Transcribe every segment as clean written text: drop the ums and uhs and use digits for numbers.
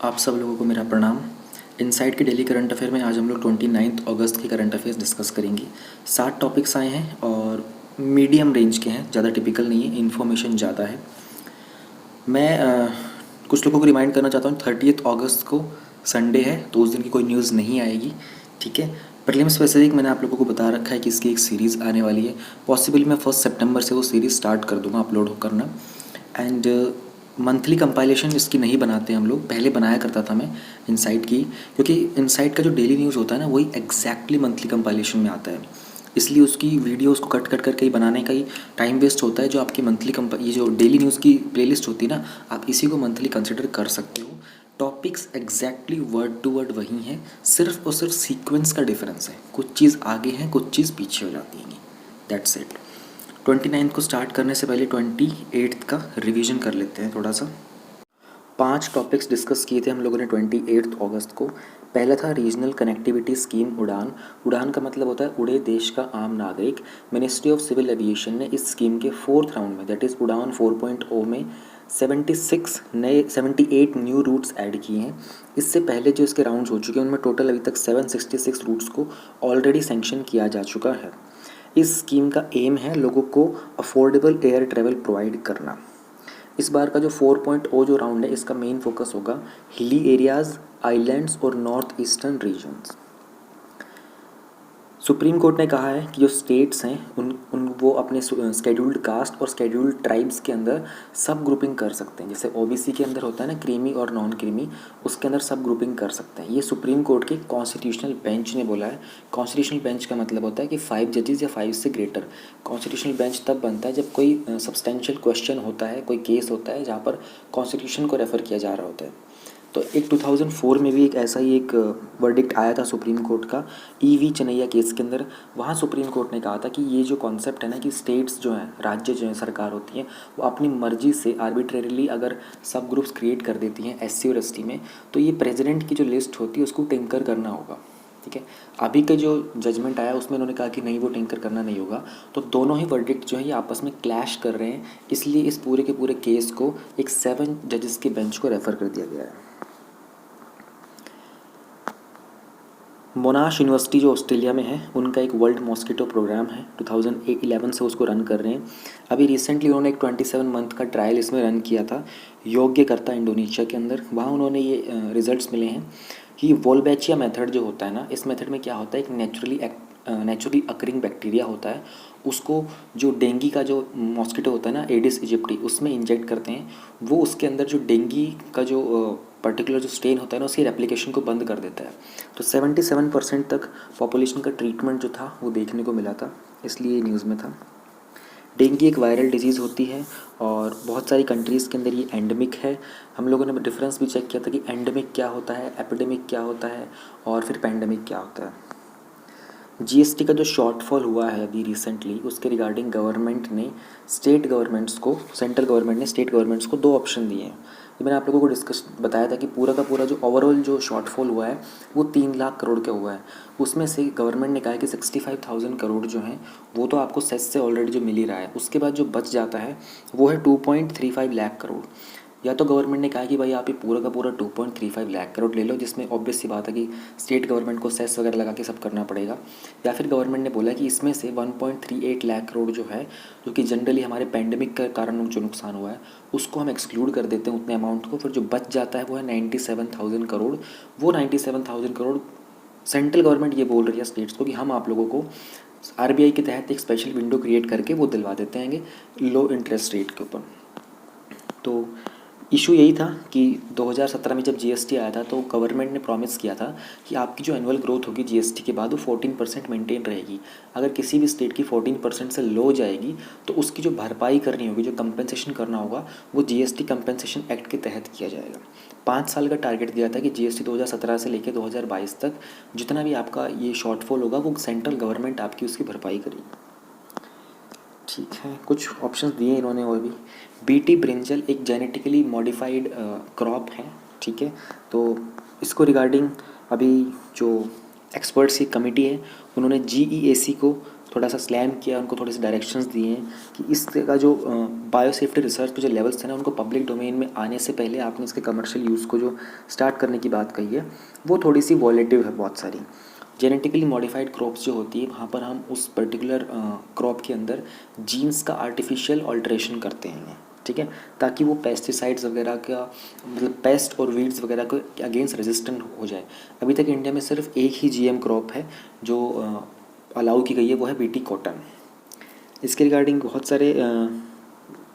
आप सब लोगों को मेरा प्रणाम। इनसाइट के डेली करंट अफेयर में आज हम लोग 29 अगस्त के करंट अफेयर्स डिस्कस करेंगे। 7 टॉपिक्स आए हैं और मीडियम रेंज के हैं, ज़्यादा टिपिकल नहीं है, इन्फॉर्मेशन ज़्यादा है। मैं कुछ लोगों को रिमाइंड करना चाहता हूँ 30 अगस्त को संडे है, तो उस दिन की कोई न्यूज़ नहीं आएगी, ठीक है। प्रीलिम स्पेसिफिक मैंने आप लोगों को बता रखा है कि इसकी एक सीरीज़ आने वाली है। पॉसिबली मैं 1 सितंबर से वो सीरीज़ स्टार्ट कर दूँगा अपलोड करना। एंड मंथली कंपाइलेशन इसकी नहीं बनाते हम लोग, पहले बनाया करता था मैं इनसाइट की, क्योंकि इनसाइट का जो डेली न्यूज़ होता है ना वही एग्जैक्टली मंथली कंपाइलेशन में आता है, इसलिए उसकी वीडियोस को कट कट करके ही बनाने का ही टाइम वेस्ट होता है। जो आपकी मंथली ये जो डेली न्यूज़ की प्लेलिस्ट होती है ना, आप इसी को मंथली कंसिडर कर सकते हो। Topics exactly word to word वही हैं, सिर्फ और सिर्फ सीक्वेंस का डिफरेंस है, कुछ चीज़ आगे हैं, कुछ चीज़ पीछे हो जाती हैं। That's it. 29 को स्टार्ट करने से पहले 28 का रिवीजन कर लेते हैं थोड़ा सा। 5 टॉपिक्स डिस्कस किए थे हम लोगों ने 28 अगस्त को। पहला था रीजनल कनेक्टिविटी स्कीम उड़ान। उड़ान का मतलब होता है उड़े देश का आम नागरिक। मिनिस्ट्री ऑफ सिविल एविएशन ने इस स्कीम के 4th राउंड में, दैट इज़ उड़ान 4.0 में 78 न्यू रूट्स ऐड किए हैं। इससे पहले जो इसके राउंड्स हो चुके हैं उनमें टोटल अभी तक 766 रूट्स को ऑलरेडी सैंक्शन किया जा चुका है। इस स्कीम का एम है लोगों को अफोर्डेबल एयर ट्रैवल प्रोवाइड करना। इस बार का जो 4.0 जो राउंड है इसका मेन फोकस होगा हिली एरियाज़, आइलैंड्स और north eastern regions. Supreme court ने कहा है कि जो स्टेट्स हैं उन वो अपने स्केड्यूल्ड कास्ट और स्केड्यूल्ड ट्राइब्स के अंदर सब ग्रुपिंग कर सकते हैं। जैसे ओबीसी के अंदर होता है ना क्रीमी और नॉन क्रीमी, उसके अंदर सब ग्रुपिंग कर सकते हैं। ये सुप्रीम कोर्ट के कॉन्स्टिट्यूशनल बेंच ने बोला है। कॉन्स्टिट्यूशनल बेंच का मतलब होता है कि 5 जजेस या 5 से ग्रेटर। कॉन्स्टिट्यूशनल बेंच तब बनता है जब कोई सब्सटेंशियल क्वेश्चन होता है, कोई केस होता है जहाँ पर कॉन्स्टिट्यूशन को रेफ़र किया जा रहा होता है। तो एक 2004 में भी एक ऐसा ही एक वर्डिक्ट आया था सुप्रीम कोर्ट का ईवी चनैया केस के अंदर। वहाँ सुप्रीम कोर्ट ने कहा था कि ये जो कॉन्सेप्ट है ना कि स्टेट्स जो हैं, राज्य जो हैं, सरकार होती हैं, वो अपनी मर्जी से आर्बिट्रेरीली अगर सब ग्रुप्स क्रिएट कर देती हैं एससी और एसटी में, तो ये प्रेसिडेंट की जो लिस्ट होती है उसको टिंकर करना होगा, ठीक है। अभी का जो जजमेंट आया उसमें उन्होंने कहा कि नहीं, वो टिंकर करना नहीं होगा। तो दोनों ही वर्डिक्ट जो है ये आपस में क्लैश कर रहे हैं, इसलिए इस पूरे के पूरे केस को एक 7 जजेस के बेंच को रेफ़र कर दिया गया है। मोनाश यूनिवर्सिटी जो ऑस्ट्रेलिया में है उनका एक वर्ल्ड मॉस्किटो प्रोग्राम है, 2011 से उसको रन कर रहे हैं। अभी रिसेंटली उन्होंने एक 27 मंथ का ट्रायल इसमें रन किया था योग्यकर्ता इंडोनेशिया के अंदर। वहाँ उन्होंने ये रिजल्ट्स मिले हैं कि वोल्बैचिया मेथड जो होता है ना, इस मेथड में क्या होता है, एक नेचुरली अकरिंग बैक्टीरिया होता है, उसको जो डेंगी का जो मॉस्किटो होता है ना एडिस इजिप्टी, उसमें इंजेक्ट करते हैं। वो उसके अंदर जो डेंगी का जो पर्टिकुलर जो स्ट्रेन होता है ना उसकी रेप्लिकेशन को बंद कर देता है। तो 77% तक पॉपुलेशन का ट्रीटमेंट जो था वो देखने को मिला था, इसलिए न्यूज़ में था। डेंगू एक वायरल डिजीज़ होती है और बहुत सारी कंट्रीज़ के अंदर ये एंडेमिक है। हम लोगों ने डिफरेंस भी चेक किया था कि एंडेमिक क्या होता है, एपिडेमिक क्या होता है और फिर पैंडेमिक क्या होता है। जीएसटी का जो शॉर्टफॉल हुआ है अभी रिसेंटली, उसके रिगार्डिंग गवर्नमेंट ने सेंट्रल गवर्नमेंट ने स्टेट गवर्नमेंट्स को 2 ऑप्शन दिए हैं। ये मैंने आप लोगों को बताया था कि पूरा का पूरा जो ओवरऑल जो शॉर्टफॉल हुआ है वो 3 लाख करोड़ का हुआ है। उसमें से गवर्नमेंट ने कहा है कि 65,000 करोड़ जो हैं वो तो आपको सेस से ऑलरेडी जो मिल ही रहा है, उसके बाद जो बच जाता है वो है 2.35 लाख करोड़। या तो गवर्नमेंट ने कहा कि भाई आप ये पूरा का पूरा 2.35 लाख करोड़ ले लो, जिसमें ऑब्वियस सी बात है कि स्टेट गवर्नमेंट को सेस वगैरह लगा के सब करना पड़ेगा। या फिर गवर्नमेंट ने बोला कि इसमें से 1.38 लाख करोड़ जो है, जो कि जनरली हमारे पैंडेमिक के कारण जो नुकसान हुआ है उसको हम एक्सक्लूड कर देते हैं उतने अमाउंट को, फिर जो बच जाता है वो है 97,000 करोड़। वो 97,000 करोड़ सेंट्रल गवर्नमेंट ये बोल रही है स्टेट्स को कि हम आप लोगों को आरबीआई के तहत एक स्पेशल विंडो क्रिएट करके वो दिलवा देते हैं लो इंटरेस्ट रेट के ऊपर। तो इशू यही था कि 2017 में जब जीएसटी आया था तो गवर्नमेंट ने प्रॉमिस किया था कि आपकी जो एनुअल ग्रोथ होगी जीएसटी के बाद वो 14% मेंटेन रहेगी। अगर किसी भी स्टेट की 14% से लो जाएगी तो उसकी जो भरपाई करनी होगी, जो कंपनसेशन करना होगा, वो जीएसटी कंपनसेशन एक्ट के तहत किया जाएगा। 5 साल का टारगेट दिया था कि जीएसटी 2017 से लेकर 2022 तक जितना भी आपका ये शॉर्टफॉल होगा वो सेंट्रल गवर्नमेंट आपकी उसकी भरपाई करेगी। ठीक है, कुछ ऑप्शंस दिए इन्होंने और भी। बीटी ब्रिंजल एक जेनेटिकली मॉडिफाइड क्रॉप है, ठीक है। तो इसको रिगार्डिंग अभी जो एक्सपर्ट्स की कमेटी है उन्होंने जीईएसी को थोड़ा सा स्लैम किया, उनको थोड़े से डायरेक्शंस दिए हैं कि इस तरह का जो बायोसेफ्टी रिसर्च के जो लेवल्स थे ना, उनको पब्लिक डोमेन में आने से पहले आपने इसके कमर्शियल यूज़ को जो स्टार्ट करने की बात कही है वो थोड़ी सी वॉलेटिव है बहुत सारी। जेनेटिकली मॉडिफाइड क्रॉप्स जो होती है, वहाँ पर हम उस पर्टिकुलर क्रॉप के अंदर जीन्स का आर्टिफिशियल ऑल्ट्रेशन करते हैं, ठीक है, ताकि वो पेस्टिसाइड्स वगैरह का मतलब पेस्ट और वीड्स वगैरह को अगेंस्ट रेजिस्टेंट हो जाए। अभी तक इंडिया में सिर्फ एक ही जीएम क्रॉप है जो अलाउ की गई है, वो है बीटी कॉटन। इसके रिगार्डिंग बहुत सारे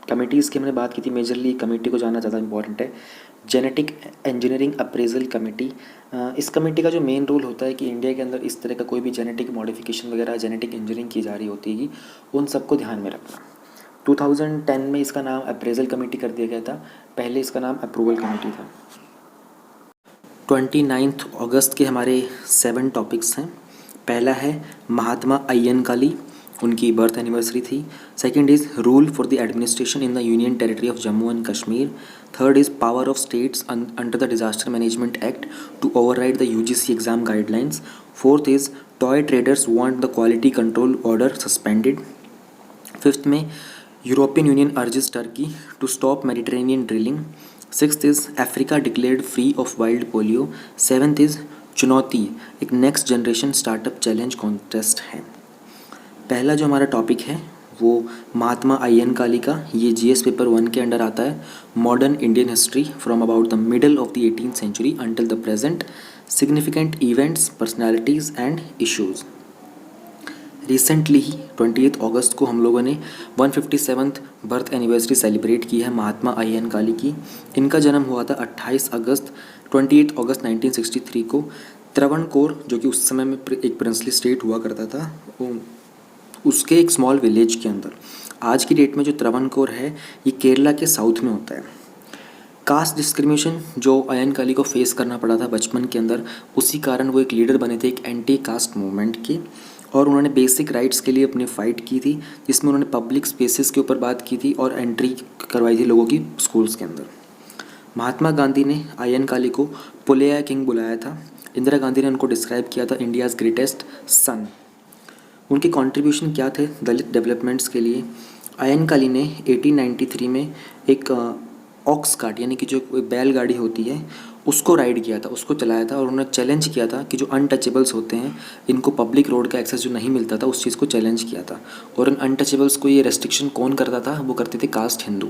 कमिटीज़ की हमने बात की थी। मेजरली कमेटी को जानना ज़्यादा इंपॉर्टेंट है, जेनेटिक इंजीनियरिंग अप्रेजल कमेटी। इस कमेटी का जो मेन रोल होता है कि इंडिया के अंदर इस तरह का कोई भी जेनेटिक मॉडिफिकेशन वगैरह जेनेटिक इंजीनियरिंग की जा रही होती है, उन सबको ध्यान में रखना। 2010 में इसका नाम अप्रेजल कमेटी कर दिया गया था, पहले इसका नाम अप्रूवल कमेटी था। 29 अगस्त के हमारे 7 टॉपिक्स हैं। पहला है महात्मा अय्यनकाली, उनकी बर्थ एनिवर्सरी थी। Second is rule for the administration in the union territory of Jammu and Kashmir. Third is power of states under the disaster management act to override the UGC exam guidelines. Fourth is toy traders want the quality control order suspended. Fifth में European Union urges Turkey to stop Mediterranean drilling. Sixth is Africa declared free of wild polio. Seventh is चुनौती, एक next generation startup challenge contest है। पहला जो हमारा topic है वो महात्मा अय्यनकाली का, ये जीएस पेपर 1 के अंडर आता है। Modern Indian history from about the middle of the 18th century until the present, significant events, personalities and issues. Recently ही 28 अगस्त को हम लोगों ने 157th बर्थ एनिवर्सरी सेलिब्रेट की है महात्मा अय्यनकाली की। इनका जन्म हुआ था 28 अगस्त 1963 को त्रावणकोर, जो कि उस समय में एक प्रिंसली स्टेट हुआ करता था, उसके एक स्मॉल विलेज के अंदर। आज की डेट में जो त्रावणकोर है ये केरला के साउथ में होता है। कास्ट डिस्क्रिमिनेशन जो अय्यनकाली को फेस करना पड़ा था बचपन के अंदर, उसी कारण वो एक लीडर बने थे एक एंटी कास्ट मूवमेंट के, और उन्होंने बेसिक राइट्स के लिए अपनी फ़ाइट की थी, जिसमें उन्होंने पब्लिक स्पेसेस के ऊपर बात की थी और एंट्री करवाई थी लोगों की स्कूल्स के अंदर। महात्मा गांधी ने अय्यनकाली को पुलेया किंग बुलाया था। इंदिरा गांधी ने उनको डिस्क्राइब किया था इंडियाज़ ग्रेटेस्ट सन। उनके कंट्रीब्यूशन क्या थे दलित डेवलपमेंट्स के लिए? अय्यनकाली ने 1893 में एक ऑक्स कार्ट यानी कि जो बैलगाड़ी होती है उसको राइड किया था, उसको चलाया था, और उन्होंने चैलेंज किया था कि जो अनटचेबल्स होते हैं इनको पब्लिक रोड का एक्सेस जो नहीं मिलता था उस चीज़ को चैलेंज किया था। और इन अनटचेबल्स को ये रेस्ट्रिक्शन कौन करता था? वो करते थे कास्ट हिंदू।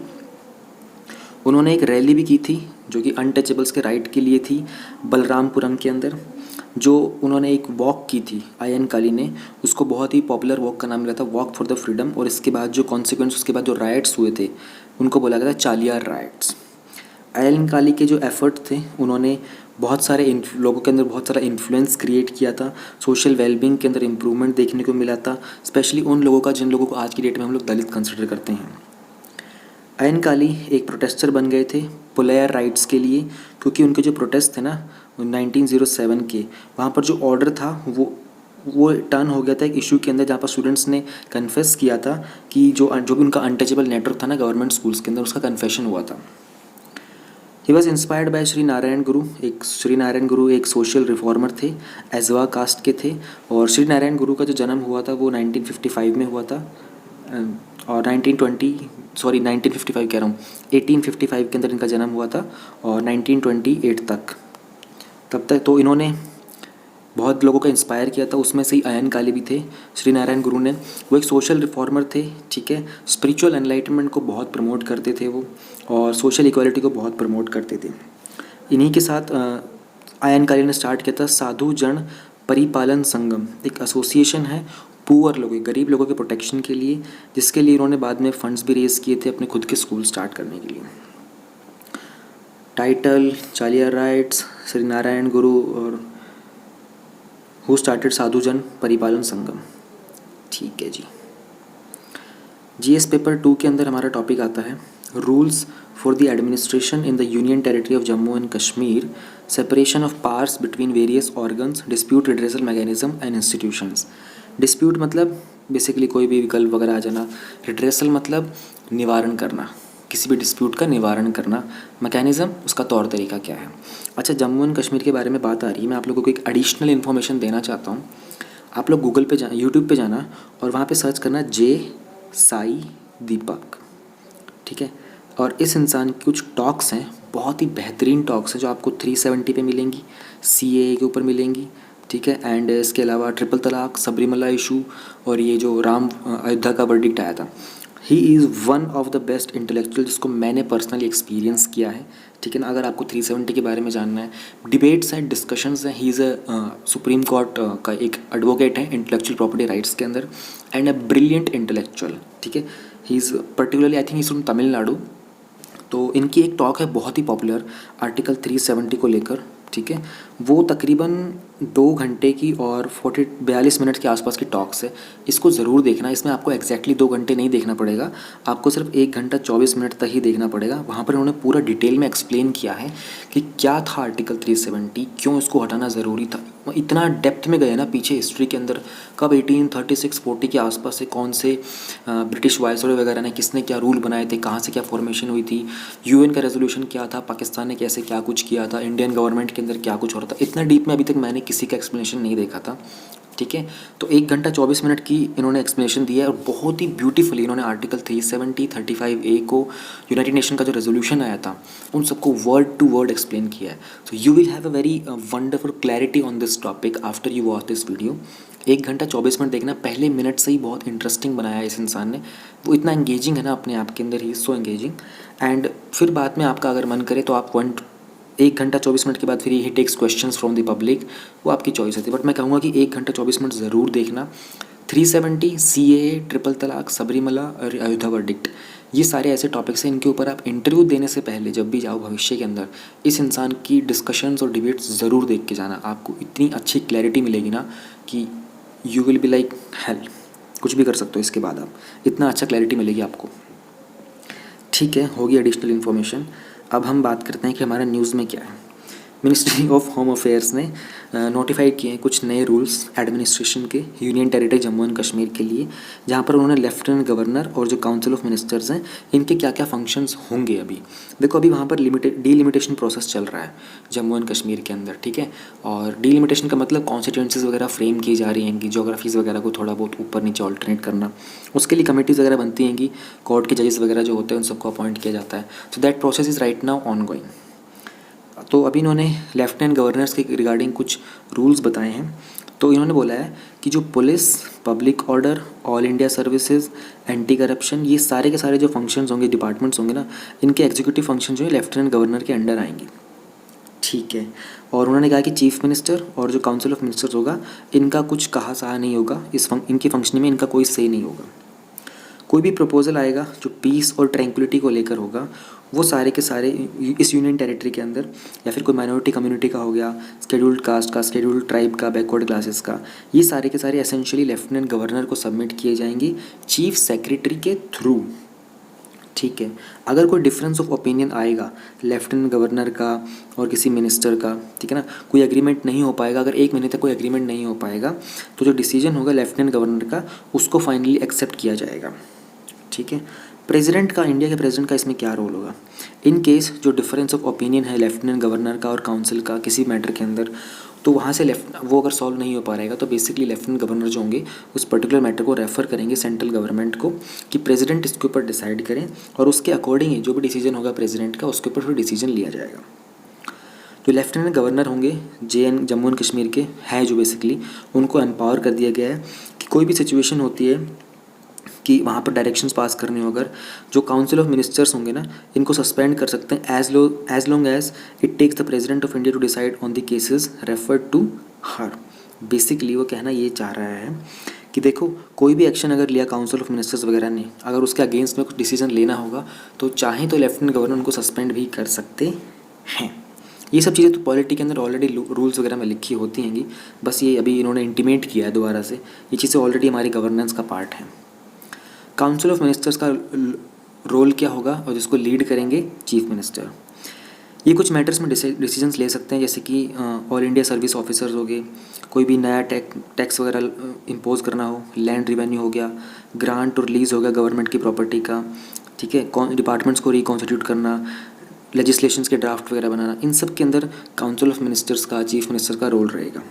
उन्होंने एक रैली भी की थी जो कि अनटचेबल्स के राइट के लिए थी बलरामपुरम के अंदर। जो उन्होंने एक वॉक की थी अय्यनकाली ने, उसको बहुत ही पॉपुलर वॉक का नाम मिला था वॉक फॉर द फ्रीडम। और इसके बाद जो कॉन्सिक्वेंस, उसके बाद जो राइट्स हुए थे उनको बोला गया था चालियार राइट्स। अय्यनकाली के जो एफर्ट थे, उन्होंने बहुत सारे लोगों के अंदर बहुत सारा इन्फ्लुएंस क्रिएट किया था। सोशल वेलबींग के अंदर इम्प्रूवमेंट देखने को मिला था, स्पेशली उन लोगों का जिन लोगों को आज की डेट में हम लोग दलित कंसिडर करते हैं। अय्यनकाली एक प्रोटेस्टर बन गए थे पुलेयर राइट्स के लिए, क्योंकि उनके जो प्रोटेस्ट थे ना 1907 के, वहाँ पर जो ऑर्डर था वो टर्न हो गया था एक इशू के अंदर, जहाँ पर स्टूडेंट्स ने कन्फेस किया था कि जो भी उनका अनटचेबल नेटवर्क था ना गवर्नमेंट स्कूल्स के अंदर, उसका कन्फेशन हुआ था। He was inspired by Shri Narayan गुरु। श्री नारायण गुरु एक सोशल रिफॉर्मर थे, एजवा कास्ट के थे। और श्री नारायण गुरु का जो जन्म हुआ था वो 1955 में हुआ था, और 1955 कह रहा हूँ, 1855 के अंदर इनका जन्म हुआ था और 1928 तक, तब तक तो इन्होंने बहुत लोगों का इंस्पायर किया था। उसमें से ही अय्यनकाली भी थे। श्री नारायण गुरु ने, वो एक सोशल रिफॉर्मर थे, ठीक है, स्पिरिचुअल एनलाइटमेंट को बहुत प्रमोट करते थे वो, और सोशल इक्वालिटी को बहुत प्रमोट करते थे। इन्हीं के साथ अय्यनकाली ने स्टार्ट किया था साधु जन परिपालन संगम, एक एसोसिएशन है पुअर लोगों, गरीब लोगों के प्रोटेक्शन के लिए, जिसके लिए इन्होंने बाद में फंड्स भी रेज किए थे अपने खुद के स्कूल स्टार्ट करने के लिए। टाइटल चालियार राइट्स, श्री नारायण गुरु, और हु स्टार्टेड साधु जन परिपालन संगम। ठीक है जी। जीएस पेपर 2 के अंदर हमारा टॉपिक आता है rules for the administration in the union territory of Jammu and Kashmir, separation of powers between various organs, dispute redressal mechanism and institutions. Dispute मतलब बेसिकली कोई भी विकल्प वगैरह आ जाना, रिड्रेसल मतलब निवारण करना, किसी भी डिस्प्यूट का निवारण करना, मैकेनिज़्म उसका तौर तरीका क्या है। अच्छा, जम्मू एंड कश्मीर के बारे में बात आ रही है, मैं आप लोगों को एक एडिशनल इन्फॉर्मेशन देना चाहता हूँ। आप लोग गूगल पे यूट्यूब पे जाना और वहाँ पे सर्च करना जे साई दीपक, ठीक है। और इस इंसान की कुछ टॉक्स हैं, बहुत ही बेहतरीन टॉक्स हैं जो आपको 370 पे मिलेंगी, CAA के ऊपर मिलेंगी, ठीक है। एंड इसके अलावा ट्रिपल तलाक, सबरीमला इशू और ये जो राम अयोध्या का वर्डिक्ट आया था। He is one of the best intellectual जिसको मैंने पर्सनली एक्सपीरियंस किया है, ठीक है ना। अगर आपको 370 के बारे में जानना है, डिबेट्स हैं, डिस्कशंस हैं, he is a supreme court का एक एडवोकेट है इंटेलेक्चुअल प्रॉपर्टी राइट्स के अंदर एंड अ ब्रिलियंट इंटेलेक्चुअल, ठीक है। He is particularly I think is from Tamil Nadu. तो इनकी एक टॉक है बहुत ही पॉपुलर आर्टिकल 370 को लेकर, ठीक है। वो तकरीबन 2 घंटे की और 42 मिनट के आसपास की टॉक्स है। इसको ज़रूर देखना। इसमें आपको एग्जैक्टली 2 घंटे नहीं देखना पड़ेगा, आपको सिर्फ 1 घंटा 24 मिनट तक ही देखना पड़ेगा। वहाँ पर उन्होंने पूरा डिटेल में एक्सप्लेन किया है कि क्या था आर्टिकल 370, क्यों इसको हटाना ज़रूरी था। वो इतना डेप्थ में गए ना पीछे हिस्ट्री के अंदर, कब 1836-40 के आसपास से कौन से ब्रिटिश वायसरॉय वगैरह ने किसने क्या रूल बनाए थे, कहाँ से क्या फॉर्मेशन हुई थी, UN का रेजोल्यूशन क्या था, पाकिस्तान ने कैसे क्या कुछ किया था, इंडियन गवर्नमेंट के अंदर क्या कुछ हो रहा था। इतना डीप में अभी तक मैंने किसी का एक्सप्लेनेशन नहीं देखा था, ठीक है। तो 1 घंटा 24 मिनट की इन्होंने एक्सप्लेनेशन दिया है और बहुत ही ब्यूटीफुली इन्होंने आर्टिकल 370, 35A को, यूनाइटेड नेशन का जो रेजोल्यूशन आया था, उन सबको वर्ड टू वर्ड एक्सप्लेन किया है। So you will have a very wonderful clarity on this topic after you watch this video. 1 घंटा 24 मिनट देखना, पहले मिनट से ही बहुत इंटरेस्टिंग बनाया है इस इंसान ने। वो इतना एंगेजिंग है ना अपने आप के अंदर, ही सो एंगेजिंग। एंड फिर बाद में आपका अगर मन करे तो आप 1 घंटा 24 मिनट के बाद फिर ही takes questions from the public, वो आपकी चॉइस होती है। बट मैं कहूँगा कि 1 घंटा 24 मिनट ज़रूर देखना। 370, CAA, ट्रिपल तलाक, सबरीमला और अयोध्या वर्डिक्ट, ये सारे ऐसे टॉपिक्स हैं, इनके ऊपर आप इंटरव्यू देने से पहले जब भी जाओ भविष्य के अंदर, इस इंसान की डिस्कशंस और डिबेट्स ज़रूर देख के जाना। आपको इतनी अच्छी क्लैरिटी मिलेगी ना कि you will be like hell, कुछ भी कर सकते हो इसके बाद आप, इतना अच्छा क्लैरिटी मिलेगी आपको, ठीक है। होगी एडिशनल इन्फॉर्मेशन। अब हम बात करते हैं कि हमारा न्यूज़ में क्या है। मिनिस्ट्री ऑफ होम अफेयर्स ने नोटिफाइड किए हैं कुछ नए रूल्स एडमिनिस्ट्रेशन के union territory Jammu and Kashmir के लिए, जहाँ पर उन्होंने लेफ्टिनेंट गवर्नर और जो काउंसिल ऑफ मिनिस्टर्स हैं, इनके क्या क्या फंक्शंस होंगे। अभी देखो, अभी वहाँ पर डीलिमिटेशन प्रोसेस चल रहा है जम्मू एंड कश्मीर के अंदर, ठीक है। और डीलिमिटेशन का मतलब कॉन्स्टिट्यूंसीज वगैरह फ्रेम की जा रही हैं कि जोग्राफीज़ वगैरह को थोड़ा बहुत ऊपर नीचे ऑल्टरनेट करना, उसके लिए कमेटीज़ वगैरह बनती हैं कि कोर्ट के जजेस वगैरह जो होते हैं उन सबको अपॉइंट किया जाता है। So that process is right now on going. तो अभी इन्होंने लेफ्टिनेंट गवर्नर्स के रिगार्डिंग कुछ रूल्स बताए हैं। तो इन्होंने बोला है कि जो police, public order, all India services, anti corruption, ये सारे के सारे जो फंक्शंस होंगे, डिपार्टमेंट्स होंगे ना, इनके एग्जीक्यूटिव फंक्शन जो है लेफ्टिनेंट गवर्नर के अंडर आएंगे, ठीक है। और उन्होंने कहा कि चीफ मिनिस्टर और जो काउंसिल ऑफ मिनिस्टर्स होगा, इनका कुछ कहा सहा नहीं होगा, इनकी फंक्शनिंग में इनका कोई से नहीं होगा। कोई भी प्रपोजल आएगा जो पीस और ट्रैंक्विलिटी को लेकर होगा, वो सारे के सारे इस यूनियन टेरिटरी के अंदर, या फिर कोई माइनॉरिटी कम्युनिटी का हो गया, शेड्यूल्ड कास्ट का, शेड्यूल्ड ट्राइब का, बैकवर्ड क्लासेस का, ये सारे के सारे एसेंशियली लेफ्टिनेंट गवर्नर को सबमिट किए जाएंगे चीफ सेक्रेटरी के थ्रू, ठीक है। अगर कोई डिफरेंस ऑफ ओपिनियन आएगा लेफ्टिनेंट गवर्नर का और किसी मिनिस्टर का, ठीक है ना, कोई एग्रीमेंट नहीं हो पाएगा, अगर 1 महीने तक कोई एग्रीमेंट नहीं हो पाएगा, तो जो डिसीजन होगा लेफ्टिनेंट गवर्नर का, उसको फाइनली एक्सेप्ट किया जाएगा, ठीक है। प्रेसिडेंट का, इंडिया के प्रेसिडेंट का इसमें क्या रोल होगा? इन केस जो डिफरेंस ऑफ ओपिनियन है लेफ्टिनेंट गवर्नर का और काउंसिल का किसी मैटर के अंदर, तो वहाँ से वो अगर सॉल्व नहीं हो पा रहेगा, तो बेसिकली लेफ्टिनेंट गवर्नर जो होंगे उस पर्टिकुलर मैटर को रेफर करेंगे सेंट्रल गवर्नमेंट को कि प्रेसिडेंट इसके ऊपर डिसाइड करें, और उसके अकॉर्डिंग ही जो भी डिसीजन होगा प्रेसिडेंट का, उसके ऊपर फिर डिसीजन लिया जाएगा। जो लेफ्टिनेंट गवर्नर होंगे जम्मू एंड कश्मीर के हैं, जो बेसिकली उनको एम्पावर कर दिया गया है कि कोई भी सिचुएशन होती है कि वहाँ पर डायरेक्शंस पास करने हो, अगर जो काउंसिल ऑफ मिनिस्टर्स होंगे ना, इनको सस्पेंड कर सकते हैं as long as it takes the president of India to decide on the cases referred to her. Basically वो कहना ये चाह रहा है कि देखो, कोई भी एक्शन अगर लिया काउंसिल ऑफ मिनिस्टर्स वगैरह ने, अगर उसके अगेंस्ट में कुछ डिसीजन लेना होगा, तो चाहे तो लेफ्टिनेंट गवर्नर उनको सस्पेंड भी कर सकते हैं। ये सब चीज़ें तो पॉलिटी के अंदर ऑलरेडी रूल्स वगैरह में लिखी होती हैंगी, बस ये अभी इन्होंने इंटीमेट किया है दोबारा से, ये चीज़ें ऑलरेडी हमारी गवर्नेंस का पार्ट है। काउंसिल ऑफ मिनिस्टर्स का रोल क्या होगा, और जिसको लीड करेंगे चीफ मिनिस्टर। ये कुछ मैटर्स में डिसीजंस ले सकते हैं, जैसे कि ऑल इंडिया सर्विस ऑफिसर्स हो गए, कोई भी नया टैक्स वगैरह इम्पोज करना हो, लैंड रिवेन्यू हो गया, ग्रांट और रिलीज़ हो गया गवर्नमेंट की प्रॉपर्टी का, ठीक है, डिपार्टमेंट्स को रिकॉन्स्टिट्यूट करना, लेजिस्लेशंस के ड्राफ्ट वगैरह बनाना, इन सब के अंदर काउंसिल ऑफ मिनिस्टर्स का, चीफ मिनिस्टर का रोल रहेगा,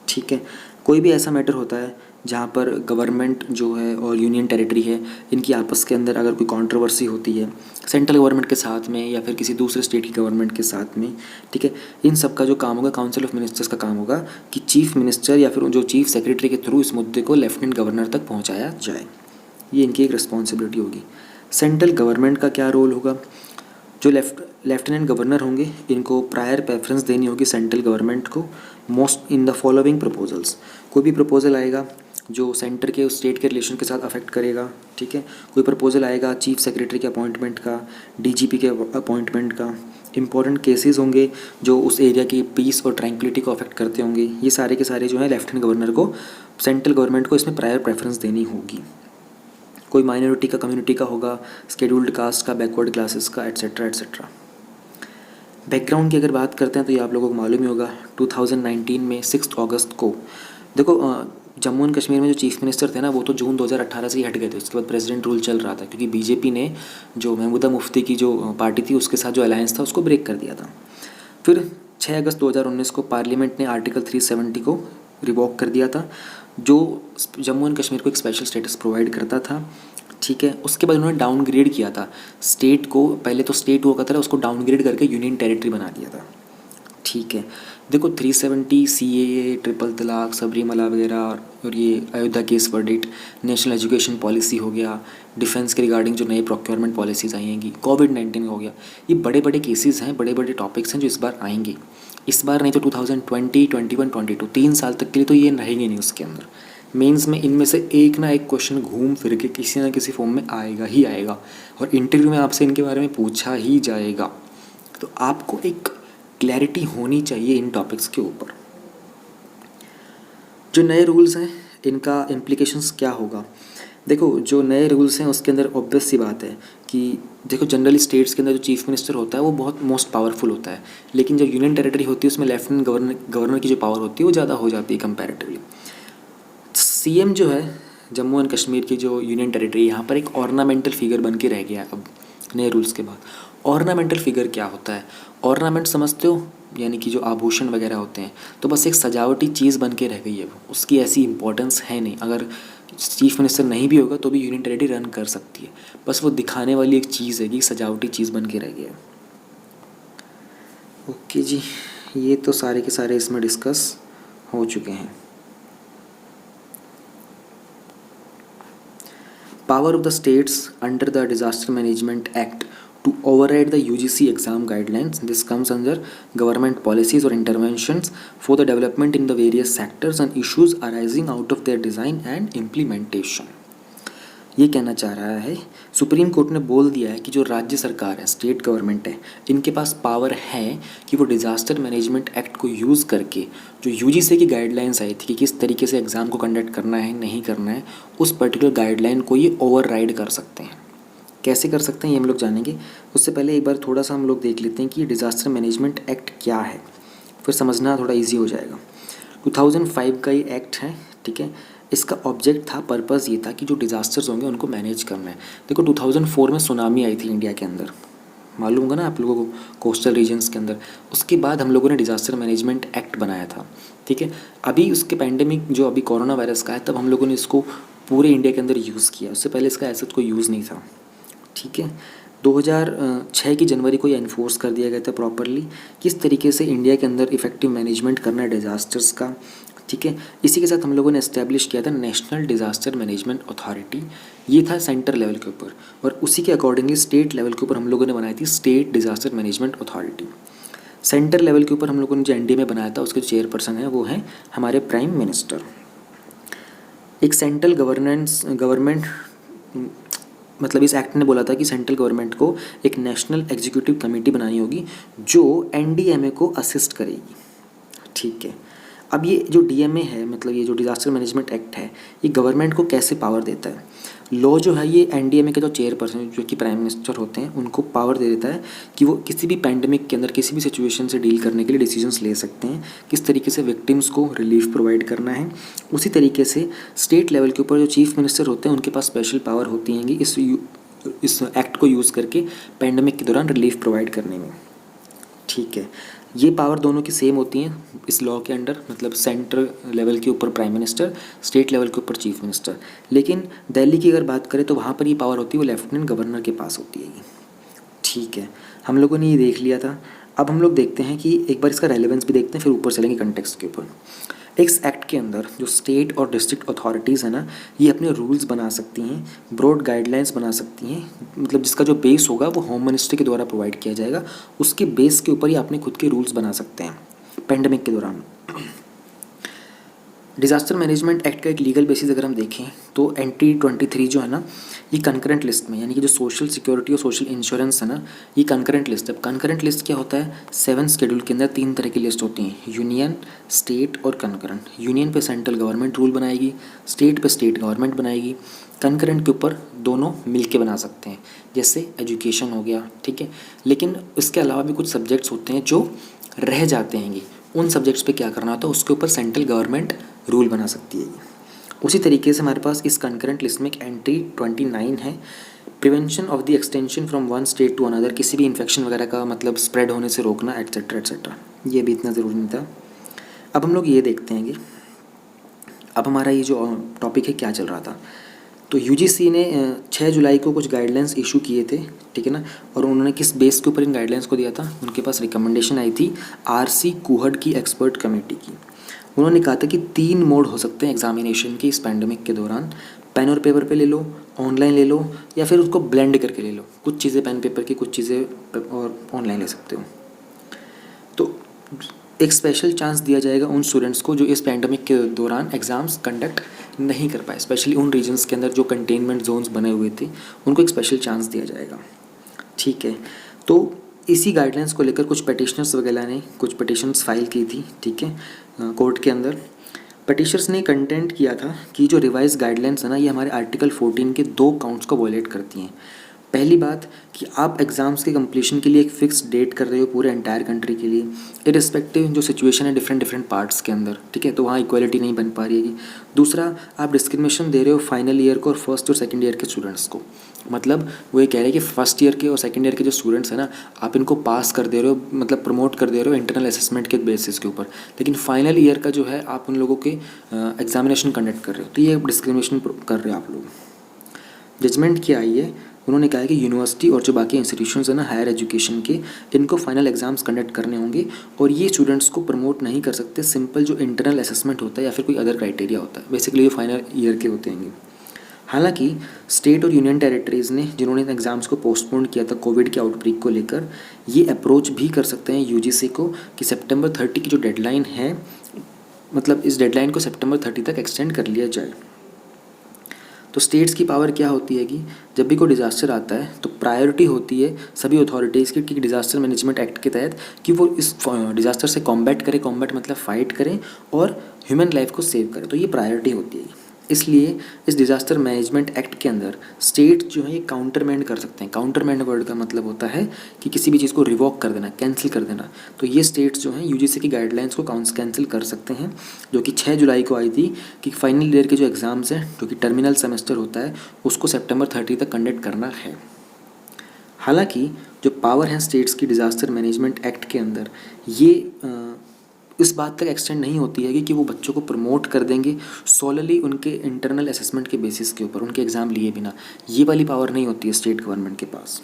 ठीक है। कोई भी ऐसा मैटर होता है जहाँ पर गवर्नमेंट जो है और यूनियन टेरिटरी है, इनकी आपस के अंदर अगर कोई कंट्रोवर्सी होती है सेंट्रल गवर्नमेंट के साथ में या फिर किसी दूसरे स्टेट की गवर्नमेंट के साथ में, ठीक है, इन सब का जो काम होगा काउंसिल ऑफ मिनिस्टर्स का काम होगा कि चीफ मिनिस्टर या फिर जो चीफ सेक्रेटरी के थ्रू इस मुद्दे को लेफ्टिनेंट गवर्नर तक पहुँचाया जाए। ये इनकी एक रिस्पॉन्सिबिलिटी होगी। सेंट्रल गवर्नमेंट का क्या रोल होगा? जो लेफ्टिनेंट गवर्नर होंगे इनको प्रायर प्रेफरेंस देनी होगी सेंट्रल गवर्नमेंट को most in the following proposals. कोई भी प्रपोजल आएगा जो सेंटर के उस स्टेट के रिलेशन के साथ अफेक्ट करेगा, ठीक है, कोई प्रपोजल आएगा चीफ सेक्रेटरी के अपॉइंटमेंट का, डीजीपी के अपॉइंटमेंट का, इंपॉर्टेंट केसेस होंगे जो उस एरिया की पीस और ट्रैंक्विलिटी को अफेक्ट करते होंगे, ये सारे के सारे जो है लेफ्टिनेंट गवर्नर को सेंट्रल गवर्नमेंट को इसमें प्रायर प्रेफरेंस देनी होगी। कोई माइनॉरिटी का, कम्युनिटी का होगा, शेड्यूल्ड कास्ट का, बैकवर्ड क्लासेस का, एट्सेट्रा एट्सेट्रा। बैकग्राउंड की अगर बात करते हैं तो ये आप लोगों को मालूम ही होगा 2019 में 6 अगस्त को, देखो जम्मू एंड कश्मीर में जो चीफ मिनिस्टर थे ना वो तो जून 2018 से ही हट गए थे। उसके बाद प्रेसिडेंट रूल चल रहा था क्योंकि बीजेपी ने जो महमूदा मुफ्ती की जो पार्टी थी उसके साथ जो अलायंस था उसको ब्रेक कर दिया था। फिर 6 अगस्त 2019 को पार्लियामेंट ने आर्टिकल 370 को रिवॉक कर दिया था जो जम्मू एंड कश्मीर को एक स्पेशल स्टेटस प्रोवाइड करता था, ठीक है। उसके बाद उन्होंने डाउनग्रेड किया था स्टेट को, पहले तो स्टेट हुआ करता था उसको डाउनग्रेड करके यूनियन टेरिटरी बना दिया था, ठीक है। देखो 370 CAA, ट्रिपल तलाक, सबरीमला वगैरह और ये Ayodhya case verdict, national education policy हो गया, डिफेंस के रिगार्डिंग जो नए प्रोक्योरमेंट पॉलिसीज़ आएंगी, कोविड-19 हो गया, ये बड़े बड़े केसेस हैं, बड़े बड़े टॉपिक्स हैं जो इस बार आएंगे। इस बार नहीं तो 2020, 21, 22 3 साल तक के लिए तो ये रहेंगे नहीं उसके अंदर। मेंस में इनमें से एक ना एक क्वेश्चन घूम फिर के किसी ना किसी फॉर्म में आएगा ही आएगा और इंटरव्यू में आपसे इनके बारे में पूछा ही जाएगा। तो आपको एक क्लैरिटी होनी चाहिए इन टॉपिक्स के ऊपर। जो नए रूल्स हैं इनका इम्प्लीकेशंस क्या होगा? देखो जो नए रूल्स हैं उसके अंदर ऑब्वियस सी बात है कि देखो जनरली स्टेट्स के अंदर जो चीफ मिनिस्टर होता है वो बहुत मोस्ट पावरफुल होता है, लेकिन जो यूनियन टेरिटरी होती है उसमें लेफ्टिनेंट गवर्नर की जो पावर होती है वो ज़्यादा हो जाती है कंपैरेटिवली। CM जो है जम्मू एंड कश्मीर की जो यूनियन टेरिटरी यहाँ पर एक ऑर्नामेंटल फिगर बन के रह गया है अब नए रूल्स के बाद। ऑर्नामेंटल फिगर क्या होता है? ऑर्नामेंट समझते हो, यानी कि जो आभूषण वगैरह होते हैं, तो बस एक सजावटी चीज़ बन के रह गई है वो, उसकी ऐसी इंपॉर्टेंस है नहीं। अगर चीफ मिनिस्टर नहीं भी होगा तो भी यूनियन टेरिटरी रन कर सकती है, बस वो दिखाने वाली एक चीज़ है कि सजावटी चीज़ बन के रह गया है। ओके जी, ये तो सारे के सारे इसमें डिस्कस हो चुके हैं। Power of the states under the Disaster Management Act to override the UGC exam guidelines. This comes under government policies or interventions for the development in the various sectors and issues arising out of their design and implementation. ये कहना चाह रहा है supreme court ने बोल दिया है कि जो राज्य सरकार है, स्टेट गवर्नमेंट है, इनके पास पावर है कि वो डिज़ास्टर मैनेजमेंट एक्ट को यूज़ करके जो यूजीसी की गाइडलाइंस आई थी कि किस तरीके से एग्ज़ाम को कंडक्ट करना है नहीं करना है, उस पर्टिकुलर गाइडलाइन को ये ओवरराइड कर सकते हैं। कैसे कर सकते हैं ये हम लोग जानेंगे। उससे पहले एक बार थोड़ा सा हम लोग देख लेते हैं कि डिज़ास्टर मैनेजमेंट एक्ट क्या है, फिर समझना थोड़ा ईजी हो जाएगा। 2005 का ये एक्ट है, ठीक है। इसका ऑब्जेक्ट था, पर्पस ये था कि जो डिज़ास्टर्स होंगे उनको मैनेज करना है। देखो 2004 में सुनामी आई थी इंडिया के अंदर, मालूम होगा ना आप लोगों को, कोस्टल रीजन्स के अंदर। उसके बाद हम लोगों ने डिज़ास्टर मैनेजमेंट एक्ट बनाया था, ठीक है। अभी उसके पैंडेमिक जो अभी कोरोना वायरस का है तब हम लोगों ने इसको पूरे इंडिया के अंदर यूज़ किया, उससे पहले इसका ऐसा कोई यूज़ नहीं था, ठीक है। 2006 की जनवरी को ये इन्फोर्स कर दिया गया था प्रॉपरली किस तरीके से इंडिया के अंदर इफेक्टिव मैनेजमेंट करना है डिज़ास्टर्स का, ठीक है। इसी के साथ हम लोगों ने एस्टेब्लिश किया था नेशनल डिज़ास्टर मैनेजमेंट अथॉरिटी, ये था सेंटर लेवल के ऊपर, और उसी के अकॉर्डिंगली स्टेट लेवल के ऊपर हम लोगों ने बनाई थी state disaster management authority. Centre level के ऊपर हम लोगों ने जो NDA में बनाया था उसके चेयरपर्सन है वो हैं हमारे प्राइम मिनिस्टर। एक सेंट्रल गवर्नमेंट मतलब इस एक्ट ने बोला था कि सेंट्रल गवर्नमेंट को एक नेशनल एग्जीक्यूटिव कमेटी बनानी होगी जो NDMA को असिस्ट करेगी, ठीक है। अब ये जो DMA है, मतलब ये जो डिज़ास्टर मैनेजमेंट एक्ट है, ये गवर्नमेंट को कैसे पावर देता है? लॉ जो है ये NDMA के जो चेयरपर्सन जो कि प्राइम मिनिस्टर होते हैं उनको पावर दे देता है कि वो किसी भी पैंडेमिक के अंदर किसी भी सिचुएशन से डील करने के लिए डिसीजंस ले सकते हैं, किस तरीके से विक्टिम्स को रिलीफ प्रोवाइड करना है। उसी तरीके से स्टेट लेवल के ऊपर जो चीफ मिनिस्टर होते हैं उनके पास स्पेशल पावर होती हैं इस एक्ट को यूज़ करके पैंडेमिक के दौरान रिलीफ प्रोवाइड करने में, ठीक है। ये पावर दोनों की सेम होती हैं इस लॉ के अंडर, मतलब सेंट्रल लेवल के ऊपर प्राइम मिनिस्टर, स्टेट लेवल के ऊपर चीफ मिनिस्टर। लेकिन दिल्ली की अगर बात करें तो वहाँ पर ये पावर होती है वो लेफ्टिनेंट गवर्नर के पास होती है ये। ठीक है, हम लोगों ने ये देख लिया था। अब हम लोग देखते हैं कि एक बार इसका रेलेवेंस भी देखते हैं, फिर ऊपर चलेंगे कंटेक्स्ट के ऊपर। इस एक्ट के अंदर जो स्टेट और डिस्ट्रिक्ट अथॉरिटीज़ है ना, ये अपने रूल्स बना सकती हैं, ब्रॉड गाइडलाइंस बना सकती हैं, मतलब जिसका जो बेस होगा वो होम मिनिस्ट्री के द्वारा प्रोवाइड किया जाएगा। उसके बेस के ऊपर ही अपने खुद के रूल्स बना सकते हैं पेंडेमिक के दौरान। डिज़ास्टर मैनेजमेंट एक्ट का एक लीगल बेसिस अगर हम देखें तो एंट्री 23 जो है ना, ये कंकरेंट लिस्ट में, यानी कि जो सोशल सिक्योरिटी और सोशल इंश्योरेंस है ना, ये कंकरेंट लिस्ट है। अब कंकरेंट लिस्ट क्या होता है? 7 शेड्यूल के अंदर 3 तरह की लिस्ट होती हैं, यूनियन, स्टेट और कंकरेंट। यूनियन पे सेंट्रल गवर्नमेंट रूल बनाएगी, स्टेट पे स्टेट गवर्नमेंट बनाएगी, कंकरेंट के ऊपर दोनों मिलके बना सकते हैं, जैसे एजुकेशन हो गया, ठीक है। लेकिन इसके अलावा भी कुछ सब्जेक्ट्स होते हैं जो रह जाते हैं, उन सब्जेक्ट्स पे क्या करना होता है, उसके ऊपर सेंट्रल गवर्नमेंट रूल बना सकती है। उसी तरीके से हमारे पास इस कंकरेंट लिस्ट में एक एंट्री 29 है, prevention of the extension from one state to another, किसी भी इन्फेक्शन वगैरह का मतलब स्प्रेड होने से रोकना, एट्सेट्रा एट्सेट्रा। ये भी इतना ज़रूरी नहीं था। अब हम लोग ये देखते हैं कि अब हमारा ये जो टॉपिक है क्या चल रहा था। तो यूजीसी ने 6 जुलाई को कुछ गाइडलाइंस इशू किए थे, ठीक है ना। और उन्होंने किस बेस के ऊपर इन गाइडलाइंस को दिया था? उनके पास रिकमेंडेशन आई थी आरसी कुहड़ की एक्सपर्ट कमेटी की। उन्होंने कहा था कि 3 मोड हो सकते हैं एग्जामिनेशन के इस पैंडमिक के दौरान। पेन और पेपर पे ले लो, ऑनलाइन ले लो, या फिर उसको ब्लेंड करके ले लो। कुछ चीज़ें पेन पेपर की, कुछ चीज़ें और ऑनलाइन ले सकते हो। तो एक स्पेशल चांस दिया जाएगा उन स्टूडेंट्स को जो इस पैंडमिक के दौरान एग्ज़ाम्स कंडक्ट नहीं कर पाए, स्पेशली उन रीजन्स के अंदर जो कंटेनमेंट जोन्स बने हुए थे, उनको एक स्पेशल चांस दिया जाएगा। ठीक है, तो इसी गाइडलाइंस को लेकर कुछ पटिशनर्स वगैरह ने कुछ पटिशन्स फाइल की थी, ठीक है, कोर्ट के अंदर। पटिशनर्स ने कंटेंट किया था कि जो रिवाइज गाइडलाइंस है ना, ये हमारे आर्टिकल 14 के 2 काउंट्स को वॉयलेट करती हैं। पहली बात कि आप एग्ज़ाम्स के कंप्लीशन के लिए एक फ़िक्स डेट कर रहे हो पूरे एंटायर कंट्री के लिए, इरिस्पेक्टिव जो सिचुएशन है डिफरेंट पार्ट्स के अंदर, ठीक है, तो वहाँ इक्वालिटी नहीं बन पा रही है। दूसरा, आप डिस्क्रिमिनेशन दे रहे हो फाइनल ईयर को और फर्स्ट और सेकंड ईयर के स्टूडेंट्स को। मतलब वो ये कह रहे हैं कि फर्स्ट ईयर के और सेकंड ईयर के जो स्टूडेंट्स हैं ना, आप इनको पास कर दे रहे हो, मतलब प्रमोट कर दे रहे हो इंटरनल असेसमेंट के बेसिस के ऊपर, लेकिन फाइनल ईयर का जो है आप उन लोगों के एग्जामिनेशन कंडक्ट कर रहे हो, तो ये डिस्क्रिमिनेशन कर रहे हो आप लोग। जजमेंट क्या आई है? उन्होंने कहा है कि यूनिवर्सिटी और जो बाकी इंस्टीट्यूशंस हैं ना हायर एजुकेशन के, इनको फाइनल एग्जाम्स कंडक्ट करने होंगे और ये स्टूडेंट्स को प्रमोट नहीं कर सकते सिंपल जो इंटरनल असेसमेंट होता है या फिर कोई अदर क्राइटेरिया होता है, बेसिकली ये फाइनल ईयर के होते हैं। हालांकि स्टेट और यूनियन टेरिटरीज़ ने जिन्होंने एग्ज़ाम्स को पोस्टपोन किया था कोविड के आउटब्रेक को लेकर, ये अप्रोच भी कर सकते हैं यूजीसी को कि सितंबर 30 की जो डेडलाइन है, मतलब इस डेडलाइन को सितंबर 30 तक एक्सटेंड कर लिया जाए। तो स्टेट्स की पावर क्या होती है कि जब भी कोई डिज़ास्टर आता है तो प्रायोरिटी होती है सभी अथॉरिटीज़ की कि डिज़ास्टर मैनेजमेंट एक्ट के तहत कि वो इस डिज़ास्टर से कॉम्बैट करें, कॉम्बैट मतलब फ़ाइट करें और ह्यूमन लाइफ को सेव करें, तो ये प्रायोरिटी होती है। इसलिए इस डिज़ास्टर मैनेजमेंट एक्ट के अंदर स्टेट जो है ये काउंटरमैंड कर सकते हैं। काउंटरमैंड वर्ड का मतलब होता है कि किसी भी चीज़ को रिवॉक कर देना, कैंसिल कर देना। तो ये स्टेट्स जो हैं यूजीसी की गाइडलाइंस को कैंसिल कर सकते हैं, जो कि 6 जुलाई को आई थी कि फाइनल ईयर के जो एग्ज़ाम्स हैं, जो कि टर्मिनल सेमेस्टर होता है, उसको सितंबर 30 तक कंडक्ट करना है। हालांकि जो पावर है स्टेट्स की डिज़ास्टर मैनेजमेंट एक्ट के अंदर, ये इस बात तक एक्सटेंड नहीं होती है कि वो बच्चों को प्रमोट कर देंगे सोलली उनके इंटरनल असेसमेंट के बेसिस के ऊपर, उनके एग्ज़ाम लिए बिना। ये वाली पावर नहीं होती है स्टेट गवर्नमेंट के पास।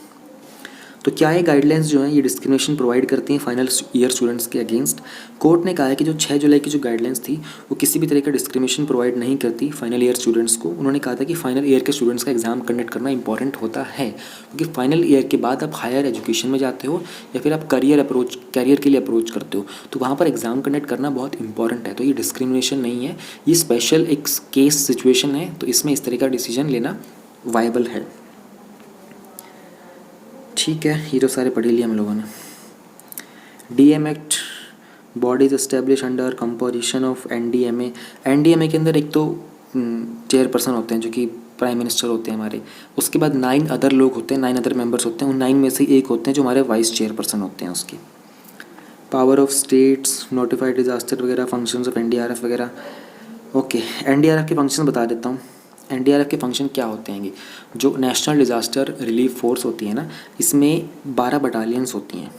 तो क्या ये गाइडलाइंस जो हैं ये डिस्क्रिमिनेशन प्रोवाइड करती हैं फाइनल ईयर स्टूडेंट्स के अगेंस्ट? कोर्ट ने कहा है कि जो 6 जुलाई की जो गाइडलाइंस थी वो किसी भी तरह का डिस्क्रिमिनेशन प्रोवाइड नहीं करती फाइनल ईयर स्टूडेंट्स को। उन्होंने कहा था कि फाइनल ईयर के स्टूडेंट्स का एग्जाम कंडक्ट करना इंपॉर्टेंट होता है, क्योंकि फाइनल ईयर के बाद आप हायर एजुकेशन में जाते हो या फिर आप करियर के लिए अप्रोच करते हो, तो वहाँ पर एग्ज़ाम कंडक्ट करना बहुत इंपॉर्टेंट है। तो ये डिस्क्रिमिनेशन नहीं है, ये स्पेशल एक केस सिचुएशन है, तो इसमें इस तरह का डिसीजन लेना वायबल है। ठीक है, ये तो सारे पढ़ लिए हम लोगों ने। DM act, bodies establish under composition of NDMA. NDMA के अंदर एक तो चेयरपर्सन होते हैं जो कि प्राइम मिनिस्टर होते हैं हमारे, उसके बाद 9 अदर लोग होते हैं, 9 अदर मेंबर्स होते हैं, उन 9 में से एक होते हैं जो हमारे वाइस चेयरपर्सन होते हैं उसकी। Power of states, notified disaster वगैरह, फंक्शंस ऑफ एनडीआरएफ वगैरह। ओके, एनडीआरएफ के फंक्शन बता देता हूँ। एनडीआरएफ के फंक्शन क्या होते हैं? जो नेशनल डिज़ास्टर रिलीफ फोर्स होती है ना, इसमें 12 बटालियंस होती हैं,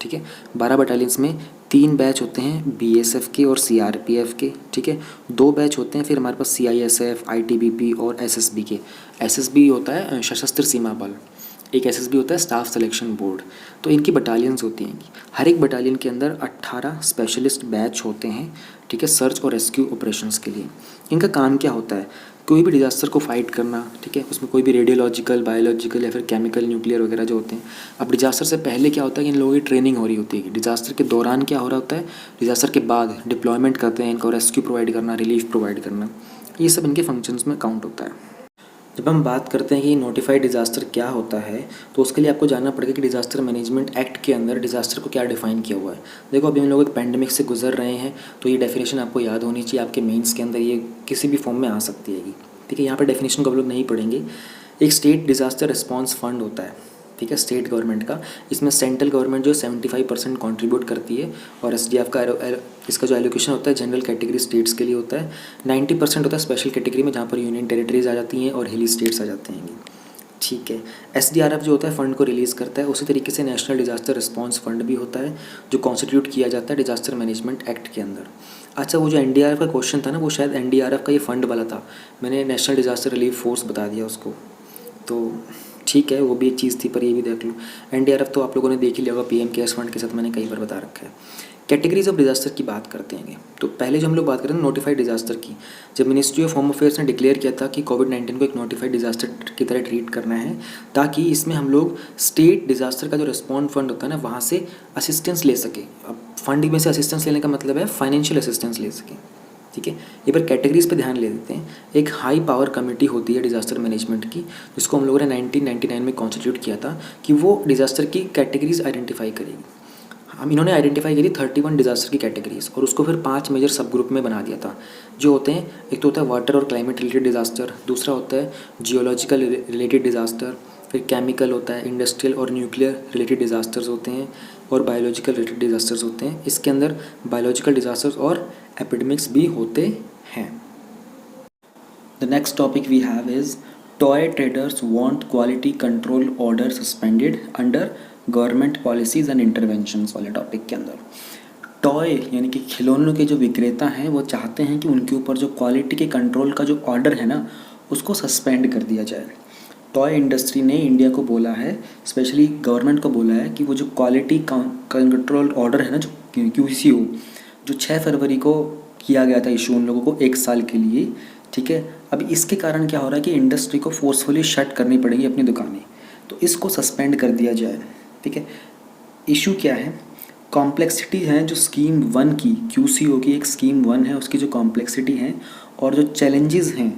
ठीक है। 12 बटालियंस में 3 बैच होते हैं बीएसएफ के और सीआरपीएफ के, ठीक है। 2 बैच होते हैं फिर हमारे पास सीआईएसएफ, आईटीबीपी और एसएसबी के। एसएसबी होता है सशस्त्र सीमा बल, एक एसएसबी होता है स्टाफ सिलेक्शन बोर्ड। तो इनकी बटालियंस होती हैं। हर एक बटालियन के अंदर 18 स्पेशलिस्ट बैच होते हैं, ठीक है, सर्च और रेस्क्यू ऑपरेशंस के लिए। इनका काम क्या होता है? कोई भी डिजास्टर को फाइट करना, ठीक है। उसमें कोई भी रेडियोलॉजिकल, बायोलॉजिकल या फिर केमिकल, न्यूक्लियर वगैरह जो होते हैं। अब डिजास्टर से पहले क्या होता है कि इन लोगों की ट्रेनिंग हो रही होती है। डिजास्टर के दौरान क्या हो रहा होता है, डिजास्टर के बाद डिप्लॉयमेंट करते हैं, इनको रेस्क्यू प्रोवाइड करना, रिलीफ प्रोवाइड करना, ये सब इनके फंक्शंस में काउंट होता है। जब हम बात करते हैं कि नोटिफाइड डिज़ास्टर क्या होता है, तो उसके लिए आपको जानना पड़ेगा कि डिज़ास्टर मैनेजमेंट एक्ट के अंदर डिज़ास्टर को क्या डिफ़ाइन किया हुआ है। देखो अभी हम लोग एक पैंडमिक से गुजर रहे हैं, तो ये डेफिनेशन आपको याद होनी चाहिए। आपके मेंस के अंदर ये किसी भी फॉर्म में आ सकती है, ठीक है। यहाँ पर डेफिनेशन को आप लोग नहीं पढ़ेंगे। एक स्टेट डिज़ास्टर रिस्पॉन्स फंड होता है, ठीक है, स्टेट गवर्नमेंट का। इसमें सेंट्रल गवर्नमेंट जो 75% कॉन्ट्रीब्यूट करती है और एसडीएफ का इसका जो एलोकेशन होता है जनरल कैटेगरी स्टेट्स के लिए होता है। 90% होता है स्पेशल कैटेगरी में, जहाँ पर यूनियन टेरिटरीज आ जाती हैं और हिली स्टेट्स आ जाते हैं, ठीक है। एसडीआरएफ जो होता है फंड को रिलीज़ करता है। उसी तरीके से नेशनल डिजास्टर रिस्पॉन्स फंड भी होता है जो कॉन्स्टिट्यूट किया जाता है डिजास्टर मैनेजमेंट एक्ट के अंदर। अच्छा, वो जो एनडीआरएफ का क्वेश्चन था ना, वो शायद एनडीआरएफ का ये फंड वाला था। मैंने नेशनल डिजास्टर रिलीफ फोर्स बता दिया उसको, तो ठीक है, वो भी एक चीज़ थी, पर ये भी देख लो। एनडीआरएफ तो आप लोगों ने देख ही लिया होगा, पीएम केयर्स फंड के साथ मैंने कई बार बता रखा है। कैटेगरीज ऑफ डिजास्टर की बात करते हैं। तो पहले जो हम लोग बात करें नोटिफाइड डिजास्टर की, जब मिनिस्ट्री ऑफ होम अफेयर्स ने डिक्लेयर किया था कि कोविड-19 को एक नोटिफाइड डिजास्टर की तरह ट्रीट करना है, ताकि इसमें हम लोग स्टेट डिजास्टर का जो रिस्पॉन्स फंड होता है ना, वहाँ से असिस्टेंस ले सके। अब फंड में से असिस्टेंस लेने का मतलब है फाइनेंशियल असिस्टेंस ले सकें, ठीक है। ये पर कैटेगरीज पे ध्यान ले देते हैं। एक हाई पावर कमेटी होती है डिज़ास्टर मैनेजमेंट की, जिसको हम लोगों ने 1999 में कॉन्स्टिट्यूट किया था कि वो डिज़ास्टर की कैटेगरीज आइडेंटिफाई करेगी। हम इन्होंने आइडेंटिफाई करी 31 डिज़ास्टर की कैटेगरीज और उसको फिर 5 मेजर सब ग्रुप में बना दिया था, जो होते हैं, एक तो होता है वाटर और क्लाइमेट रिलेटेड डिज़ास्टर, दूसरा होता है जियोलॉजिकल रिलेटेड डिज़ास्टर, फिर केमिकल होता है, इंडस्ट्रियल और न्यूक्लियर रिलेटेड डिज़ास्टर्स होते हैं, और बायोलॉजिकल रिलेटेड डिज़ास्टर्स होते हैं। इसके अंदर बायोलॉजिकल डिज़ास्टर्स और एपिडेमिक्स भी होते हैं। The next topic we have is toy traders want quality control order suspended under government policies and interventions वाले टॉपिक के अंदर। टॉय यानी कि खिलौनों के जो विक्रेता हैं वो चाहते हैं कि उनके ऊपर जो क्वालिटी के कंट्रोल का जो ऑर्डर है ना, उसको सस्पेंड कर दिया जाए। टॉय इंडस्ट्री ने इंडिया को बोला है, स्पेशली गवर्नमेंट को बोला है, कि वो जो क्वालिटी कंट्रोल ऑर्डर है ना, जो QCO, जो 6 फरवरी को किया गया था इशू उन लोगों को 1 साल के लिए, ठीक है। अब इसके कारण क्या हो रहा है कि इंडस्ट्री को फोर्सफुली शट करनी पड़ेगी अपनी दुकानें, तो इसको सस्पेंड कर दिया जाए, ठीक है। इशू क्या है? कॉम्प्लेक्सिटी है जो स्कीम 1 की, QCO की एक स्कीम 1 है, उसकी जो कॉम्प्लेक्सिटी है और जो चैलेंजेस हैं,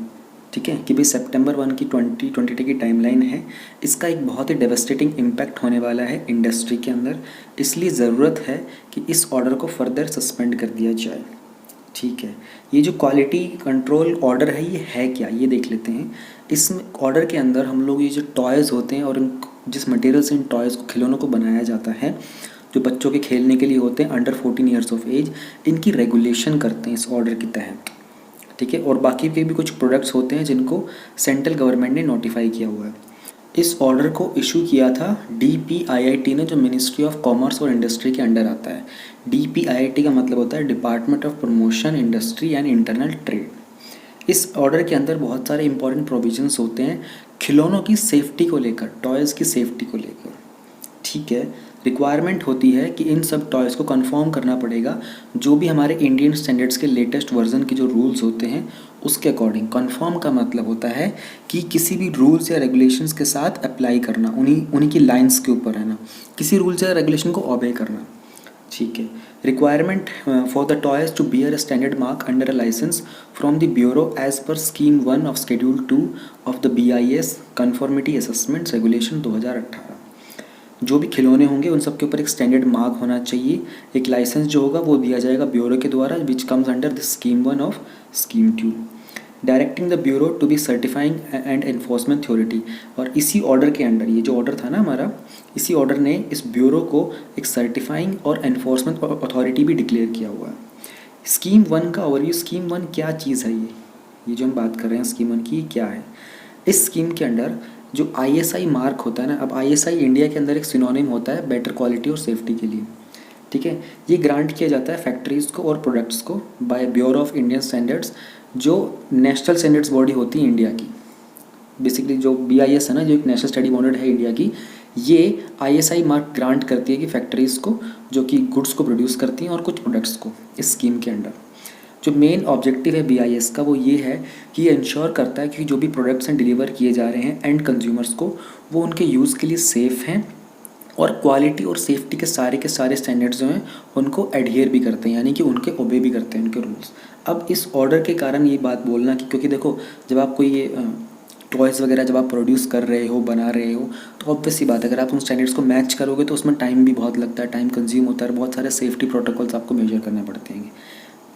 ठीक है, कि भाई सितंबर 1 की 2022 की टाइमलाइन है, इसका एक बहुत ही डेवस्टेटिंग इम्पैक्ट होने वाला है इंडस्ट्री के अंदर। इसलिए ज़रूरत है कि इस ऑर्डर को फर्दर सस्पेंड कर दिया जाए, ठीक है। ये जो क्वालिटी कंट्रोल ऑर्डर है, ये है क्या, ये देख लेते हैं। इस ऑर्डर के अंदर हम लोग ये जो टॉयज़ होते हैं और जिस मटेरियल से इन टॉयज़ को, खिलौनों को बनाया जाता है, जो बच्चों के खेलने के लिए होते हैं अंडर 14 ईयर्स ऑफ एज, इनकी रेगुलेशन करते हैं इस ऑर्डर के तहत, ठीक है। और बाकी के भी कुछ प्रोडक्ट्स होते हैं जिनको सेंट्रल गवर्नमेंट ने नोटिफाई किया हुआ है। इस ऑर्डर को इशू किया था DPIIT ने, जो मिनिस्ट्री ऑफ कॉमर्स और इंडस्ट्री के अंडर आता है। DPIIT का मतलब होता है department of promotion industry and internal trade. इस ऑर्डर के अंदर बहुत सारे इंपॉर्टेंट प्रोविजंस होते हैं खिलौनों की सेफ्टी को लेकर, टॉयज़ की सेफ्टी को लेकर, ठीक है। रिक्वायरमेंट होती है कि इन सब टॉयज़ को कंफर्म करना पड़ेगा जो भी हमारे इंडियन स्टैंडर्ड्स के लेटेस्ट वर्जन के जो रूल्स होते हैं उसके अकॉर्डिंग। कंफर्म का मतलब होता है कि किसी भी रूल्स या रेगुलेशंस के साथ अप्लाई करना, उन्हीं की लाइंस के ऊपर रहना, किसी रूल्स या रेगुलेशन को ओबे करना, ठीक है। Requirement for the toys to bear a standard mark under a licence from the bureau as per scheme 1 of schedule 2 of the BIS conformity assessment regulation 2018। जो भी खिलौने होंगे उन सब के ऊपर एक स्टैंडर्ड मार्क होना चाहिए, एक लाइसेंस जो होगा वो दिया जाएगा ब्यूरो के द्वारा, which comes under the scheme 1 of scheme 2। Directing the bureau to be certifying and enforcement authority. और इसी ऑर्डर के अंडर, ये जो ऑर्डर था ना हमारा, इसी ऑर्डर ने इस ब्यूरो को एक सर्टिफाइंग और एनफोर्समेंट अथॉरिटी भी डिक्लेयर किया हुआ है। स्कीम 1 का ओवरव्यू। स्कीम 1 क्या चीज़ है? ये जो हम बात कर रहे हैं स्कीम 1 की, क्या है? इस स्कीम के अंडर जो ISI मार्क होता है ना, अब ISI इंडिया के अंदर एक सिनोनिम होता है बेटर क्वालिटी और सेफ्टी के लिए, ठीक है। ये ग्रांट किया जाता है फैक्ट्रीज़ को और प्रोडक्ट्स को by bureau of Indian standards, जो नेशनल स्टैंडर्ड्स बॉडी होती है इंडिया की। बेसिकली जो BIS है ना, जो एक नेशनल स्टडी बॉडी है इंडिया की, ये ISI मार्क ग्रांट करती है कि फैक्ट्रीज़ को जो कि गुड्स को प्रोड्यूस करती हैं और कुछ प्रोडक्ट्स को इस स्कीम के अंडर। जो मेन ऑब्जेक्टिव है BIS का वो ये है कि ये इंश्योर करता है कि जो भी प्रोडक्ट्स हैं डिलीवर किए जा रहे हैं एंड कंज्यूमर्स को, वो उनके यूज़ के लिए सेफ़ हैं और क्वालिटी और सेफ्टी के सारे स्टैंडर्ड्स जो हैं उनको एडहियर भी करते हैं, यानी कि उनके ओबे भी करते हैं उनके रूल्स। अब इस ऑर्डर के कारण ये बात बोलना कि क्योंकि देखो, जब आप कोई ये टॉयज़ वगैरह जब आप प्रोड्यूस कर रहे हो, बना रहे हो, तो ऑब्वियस सी बात है अगर आप उन स्टैंडर्ड्स को मैच करोगे तो उसमें टाइम भी बहुत लगता है, टाइम कंज्यूम होता है, बहुत सारे सेफ्टी प्रोटोकॉल्स आपको मेजर करने पड़ते हैं।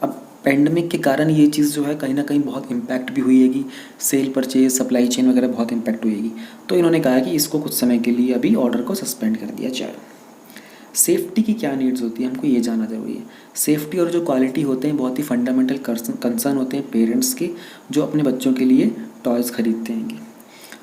अब पेंडेमिक के कारण ये चीज़ जो है कहीं ना कहीं बहुत इम्पैक्ट भी हुई हैगी, सेल परचेज सप्लाई चेन वगैरह बहुत इम्पैक्ट हुई हैगी। तो इन्होंने कहा कि इसको कुछ समय के लिए अभी ऑर्डर को सस्पेंड कर दिया जाए। सेफ्टी की क्या नीड्स होती है हमको ये जानना ज़रूरी है। सेफ्टी और जो क्वालिटी होते हैं बहुत ही फंडामेंटल कंसर्न होते हैं पेरेंट्स के, जो अपने बच्चों के लिए टॉयज़ खरीदते हैं।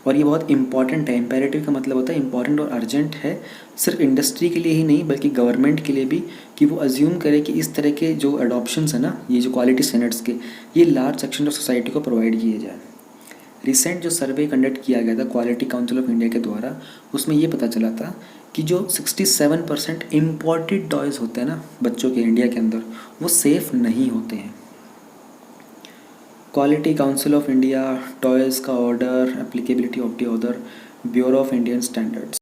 और ये बहुत इंपॉर्टेंट है। इम्पेरेटिव का मतलब होता है इंपॉर्टेंट और अर्जेंट है, सिर्फ इंडस्ट्री के लिए ही नहीं बल्कि गवर्नमेंट के लिए भी, कि वो अज्यूम करे कि इस तरह के जो अडॉप्शंस है ना, ये जो क्वालिटी स्टैंडर्ड्स के, ये लार्ज सेक्शन ऑफ सोसाइटी को प्रोवाइड किए जाए। रिसेंट जो सर्वे कंडक्ट किया गया था क्वालिटी काउंसिल ऑफ इंडिया के द्वारा, उसमें ये पता चला था कि जो 67% इम्पोर्टेड टॉयज़ होते हैं ना बच्चों के इंडिया के अंदर, वो सेफ़ नहीं होते हैं। Quality council of India, toys का order, applicability of the order, bureau of Indian standards.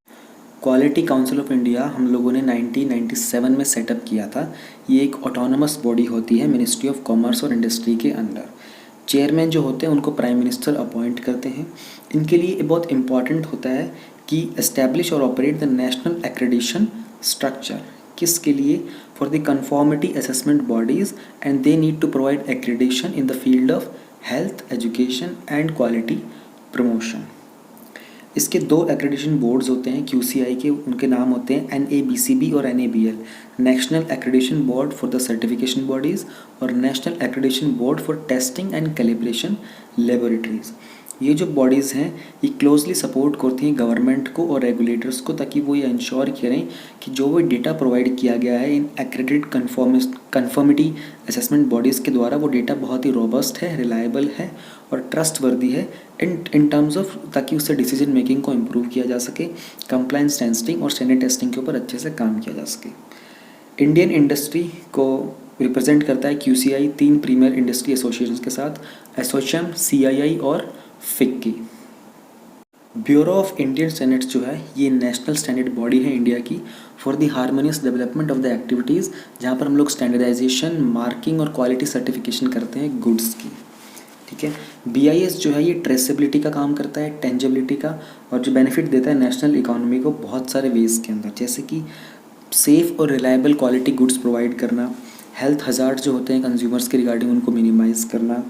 Quality council of India हम लोगों ने 1997 में सेटअप किया था। ये एक ऑटोनमस बॉडी होती है मिनिस्ट्री ऑफ कॉमर्स और इंडस्ट्री के अंदर। चेयरमैन जो होते हैं उनको प्राइम मिनिस्टर अपॉइंट करते हैं। इनके लिए बहुत इंपॉर्टेंट होता है कि एस्टैब्लिश और operate the national accreditation structure. किसके लिए? For the conformity assessment bodies, and they need to provide accreditation in the field of health, education and quality promotion. इसके 2 एक्रेडिशन बोर्ड्स होते हैं QCI के, उनके नाम होते हैं NABCB और NABL, national accreditation board for the certification bodies और national accreditation board for testing and calibration laboratories. ये जो बॉडीज़ हैं ये क्लोजली सपोर्ट करती हैं गवर्नमेंट को और रेगुलेटर्स को, ताकि वो ये इंश्योर करें कि जो भी डेटा प्रोवाइड किया गया है इन एक्रेडिटेड कन्फर्मिटी असेसमेंट बॉडीज़ के द्वारा, वो डेटा बहुत ही रोबस्ट है, रिलायबल है और ट्रस्टवर्दी है इन टर्म्स ऑफ, ताकि उससे डिसीजन मेकिंग को इम्प्रूव किया जा सके, कंप्लायंस टेस्टिंग और स्टैंडर्ड टेस्टिंग के ऊपर अच्छे से काम किया जा सके। इंडियन इंडस्ट्री को रिप्रेजेंट करता है QCI 3 प्रीमियर इंडस्ट्री एसोसिएशन के साथ, एसोचैम, CII और FICCI। Bureau of Indian standards जो है ये नेशनल स्टैंडर्ड बॉडी है इंडिया की for the harmonious development of the activities, जहाँ पर हम लोग स्टैंडर्डाइजेशन, मार्किंग और क्वालिटी सर्टिफिकेशन करते हैं गुड्स की, ठीक है। BIS जो है ये ट्रेसेबिलिटी का काम करता है, टेंजिबिलिटी का, और जो बेनिफिट देता है नेशनल इकोनॉमी को बहुत सारे वेज के अंदर, जैसे कि सेफ़ और रिलायबल क्वालिटी गुड्स प्रोवाइड करना, हेल्थ हज़ार्ड जो होते हैं कंज्यूमर्स के रिगार्डिंग उनको मिनिमाइज़ करना,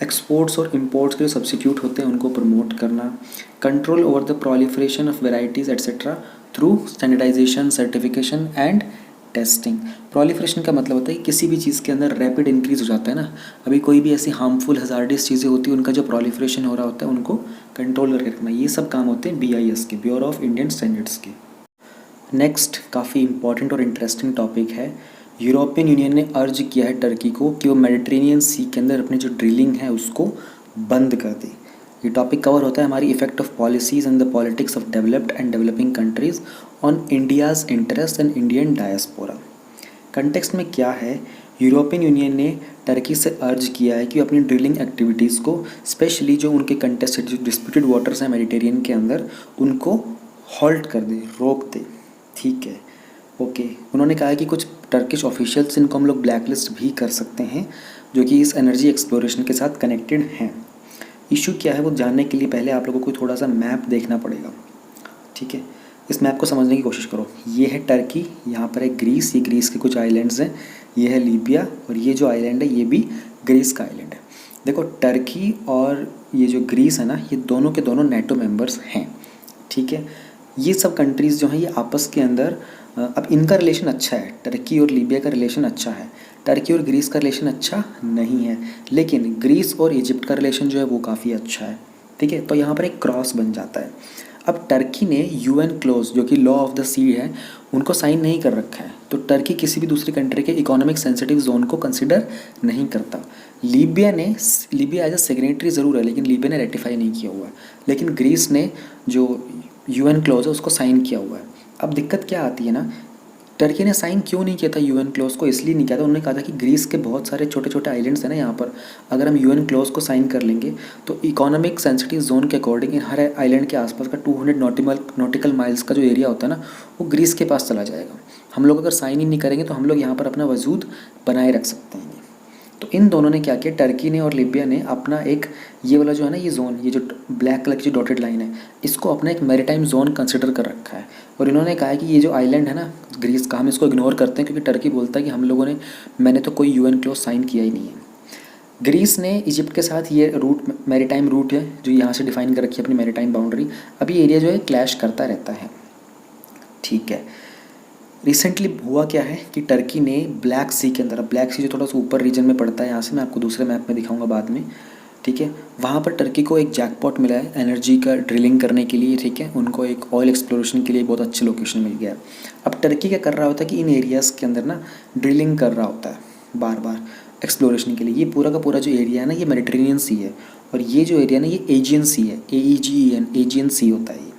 एक्सपोर्ट्स और इंपोर्ट्स के जो सब्सिट्यूट होते हैं उनको प्रमोट करना, control over the proliferation of varieties etcetera through standardisation, certification and testing. Proliferation का मतलब होता है कि किसी भी चीज़ के अंदर रैपिड इंक्रीज़ हो जाता है ना, अभी कोई भी ऐसी हार्मफुल हज़ार्डियस चीज़ें होती हैं उनका जो प्रोलिफरेशन हो रहा होता है उनको कंट्रोल करके रखना, ये सब काम होते हैं BIS के, ब्यूरो ऑफ इंडियन स्टैंडर्ड्स के। नेक्स्ट काफ़ी इंपॉर्टेंट और इंटरेस्टिंग टॉपिक है, यूरोपियन यूनियन ने अर्ज किया है टर्की को कि वो मेडिटेरेनियन सी के अंदर अपनी जो ड्रिलिंग है उसको बंद कर दे। ये टॉपिक कवर होता है हमारी effect of policies and the politics of developed and developing countries on India's interest and Indian diaspora. Context में क्या है, यूरोपियन यूनियन ने टर्की से अर्ज किया है कि अपनी ड्रिलिंग एक्टिविटीज़ को, स्पेशली जो उनके कंटेस्टेड जो डिस्प्यूटेड वाटर्स हैं मेडिटेरियन के अंदर, उनको हॉल्ट कर दे, रोक दे, ठीक है, ओके। उन्होंने कहा है कि कुछ टर्किश ऑफिशियल्स इनको हम लोग ब्लैकलिस्ट भी कर सकते हैं जो कि इस एनर्जी एक्सप्लोरेशन के साथ कनेक्टेड हैं। इशू क्या है वो जानने के लिए पहले आप लोगों को थोड़ा सा मैप देखना पड़ेगा, ठीक है। इस मैप को समझने की कोशिश करो। ये है टर्की, यहाँ पर है ग्रीस, ये ग्रीस के कुछ आइलैंड्स हैं, ये है लीबिया और ये जो आइलैंड है ये भी ग्रीस का आइलैंड है। देखो टर्की और ये जो ग्रीस है ना, ये दोनों के दोनों नेटो मेंबर्स हैं, ठीक है। ये सब कंट्रीज़ जो हैं ये आपस के अंदर, अब इनका रिलेशन अच्छा है, टर्की और लीबिया का रिलेशन अच्छा है, टर्की और ग्रीस का रिलेशन अच्छा नहीं है, लेकिन ग्रीस और इजिप्ट का रिलेशन जो है वो काफ़ी अच्छा है, ठीक है। तो यहाँ पर एक क्रॉस बन जाता है। अब टर्की ने यूएन क्लोज जो कि लॉ ऑफ द सी है उनको साइन नहीं कर रखा है, तो टर्की किसी भी दूसरी कंट्री के इकोनॉमिक सेंसिटिव जोन को कंसिडर नहीं करता। लीबिया एज अ सिग्नेटरी ज़रूर है, लेकिन लीबिया ने रेटिफाई नहीं किया हुआ है। लेकिन ग्रीस ने जो यूएन क्लोज है उसको साइन किया हुआ है। अब दिक्कत क्या आती है ना, टर्की ने साइन क्यों नहीं किया था यूएन क्लोज को, इसलिए नहीं किया था, उन्होंने कहा था कि ग्रीस के बहुत सारे छोटे छोटे आइलैंड्स हैं ना यहाँ पर, अगर हम यूएन क्लोज को साइन कर लेंगे तो इकोनॉमिक सेंसिटिव जोन के अकॉर्डिंग हर आइलैंड के आसपास का 200 नॉटिकल माइल्स का जो एरिया होता है ना वो ग्रीस के पास चला जाएगा। हम लोग अगर साइन ही नहीं करेंगे तो हम लोग यहाँ पर अपना वजूद बनाए रख सकते हैं। तो इन दोनों ने क्या किया, टर्की ने और लीबिया ने अपना एक ये वाला जो है ना ये जोन, ये जो ब्लैक कलर की जो डॉटेड लाइन है इसको अपना एक मैरीटाइम जोन कंसिडर कर रखा है। और इन्होंने कहा है कि ये जो आइलैंड है ना ग्रीस का, हम इसको इग्नोर करते हैं क्योंकि टर्की बोलता है कि हम लोगों ने मैंने तो कोई यूएन क्लोज साइन किया ही नहीं है। ग्रीस ने इजिप्ट के साथ ये रूट मैरीटाइम रूट है जो यहाँ से डिफाइन कर रखी है अपनी मैरीटाइम बाउंड्री। अब ये एरिया जो है क्लैश करता रहता है। ठीक है, रिसेंटली हुआ क्या है कि टर्की ने ब्लैक सी के अंदर, अब ब्लैक सी जो थोड़ा सा ऊपर रीजन में पड़ता है, यहाँ से मैं आपको दूसरे मैप में दिखाऊंगा बाद में। ठीक है, वहाँ पर टर्की को एक जैकपॉट मिला है एनर्जी का ड्रिलिंग करने के लिए। ठीक है, उनको एक ऑयल एक्सप्लोरेशन के लिए बहुत अच्छी लोकेशन मिल गया है। अब टर्की क्या कर रहा होता है कि इन एरियाज़ के अंदर ना ड्रिलिंग कर रहा होता है बार बार एक्सप्लोरेशन के लिए। ये पूरा का पूरा जो एरिया है ना ये मेडिटेरेनियन सी है, और ये जो एरिया ना ये एजियन सी है, AEGEN एजियन सी होता है ये।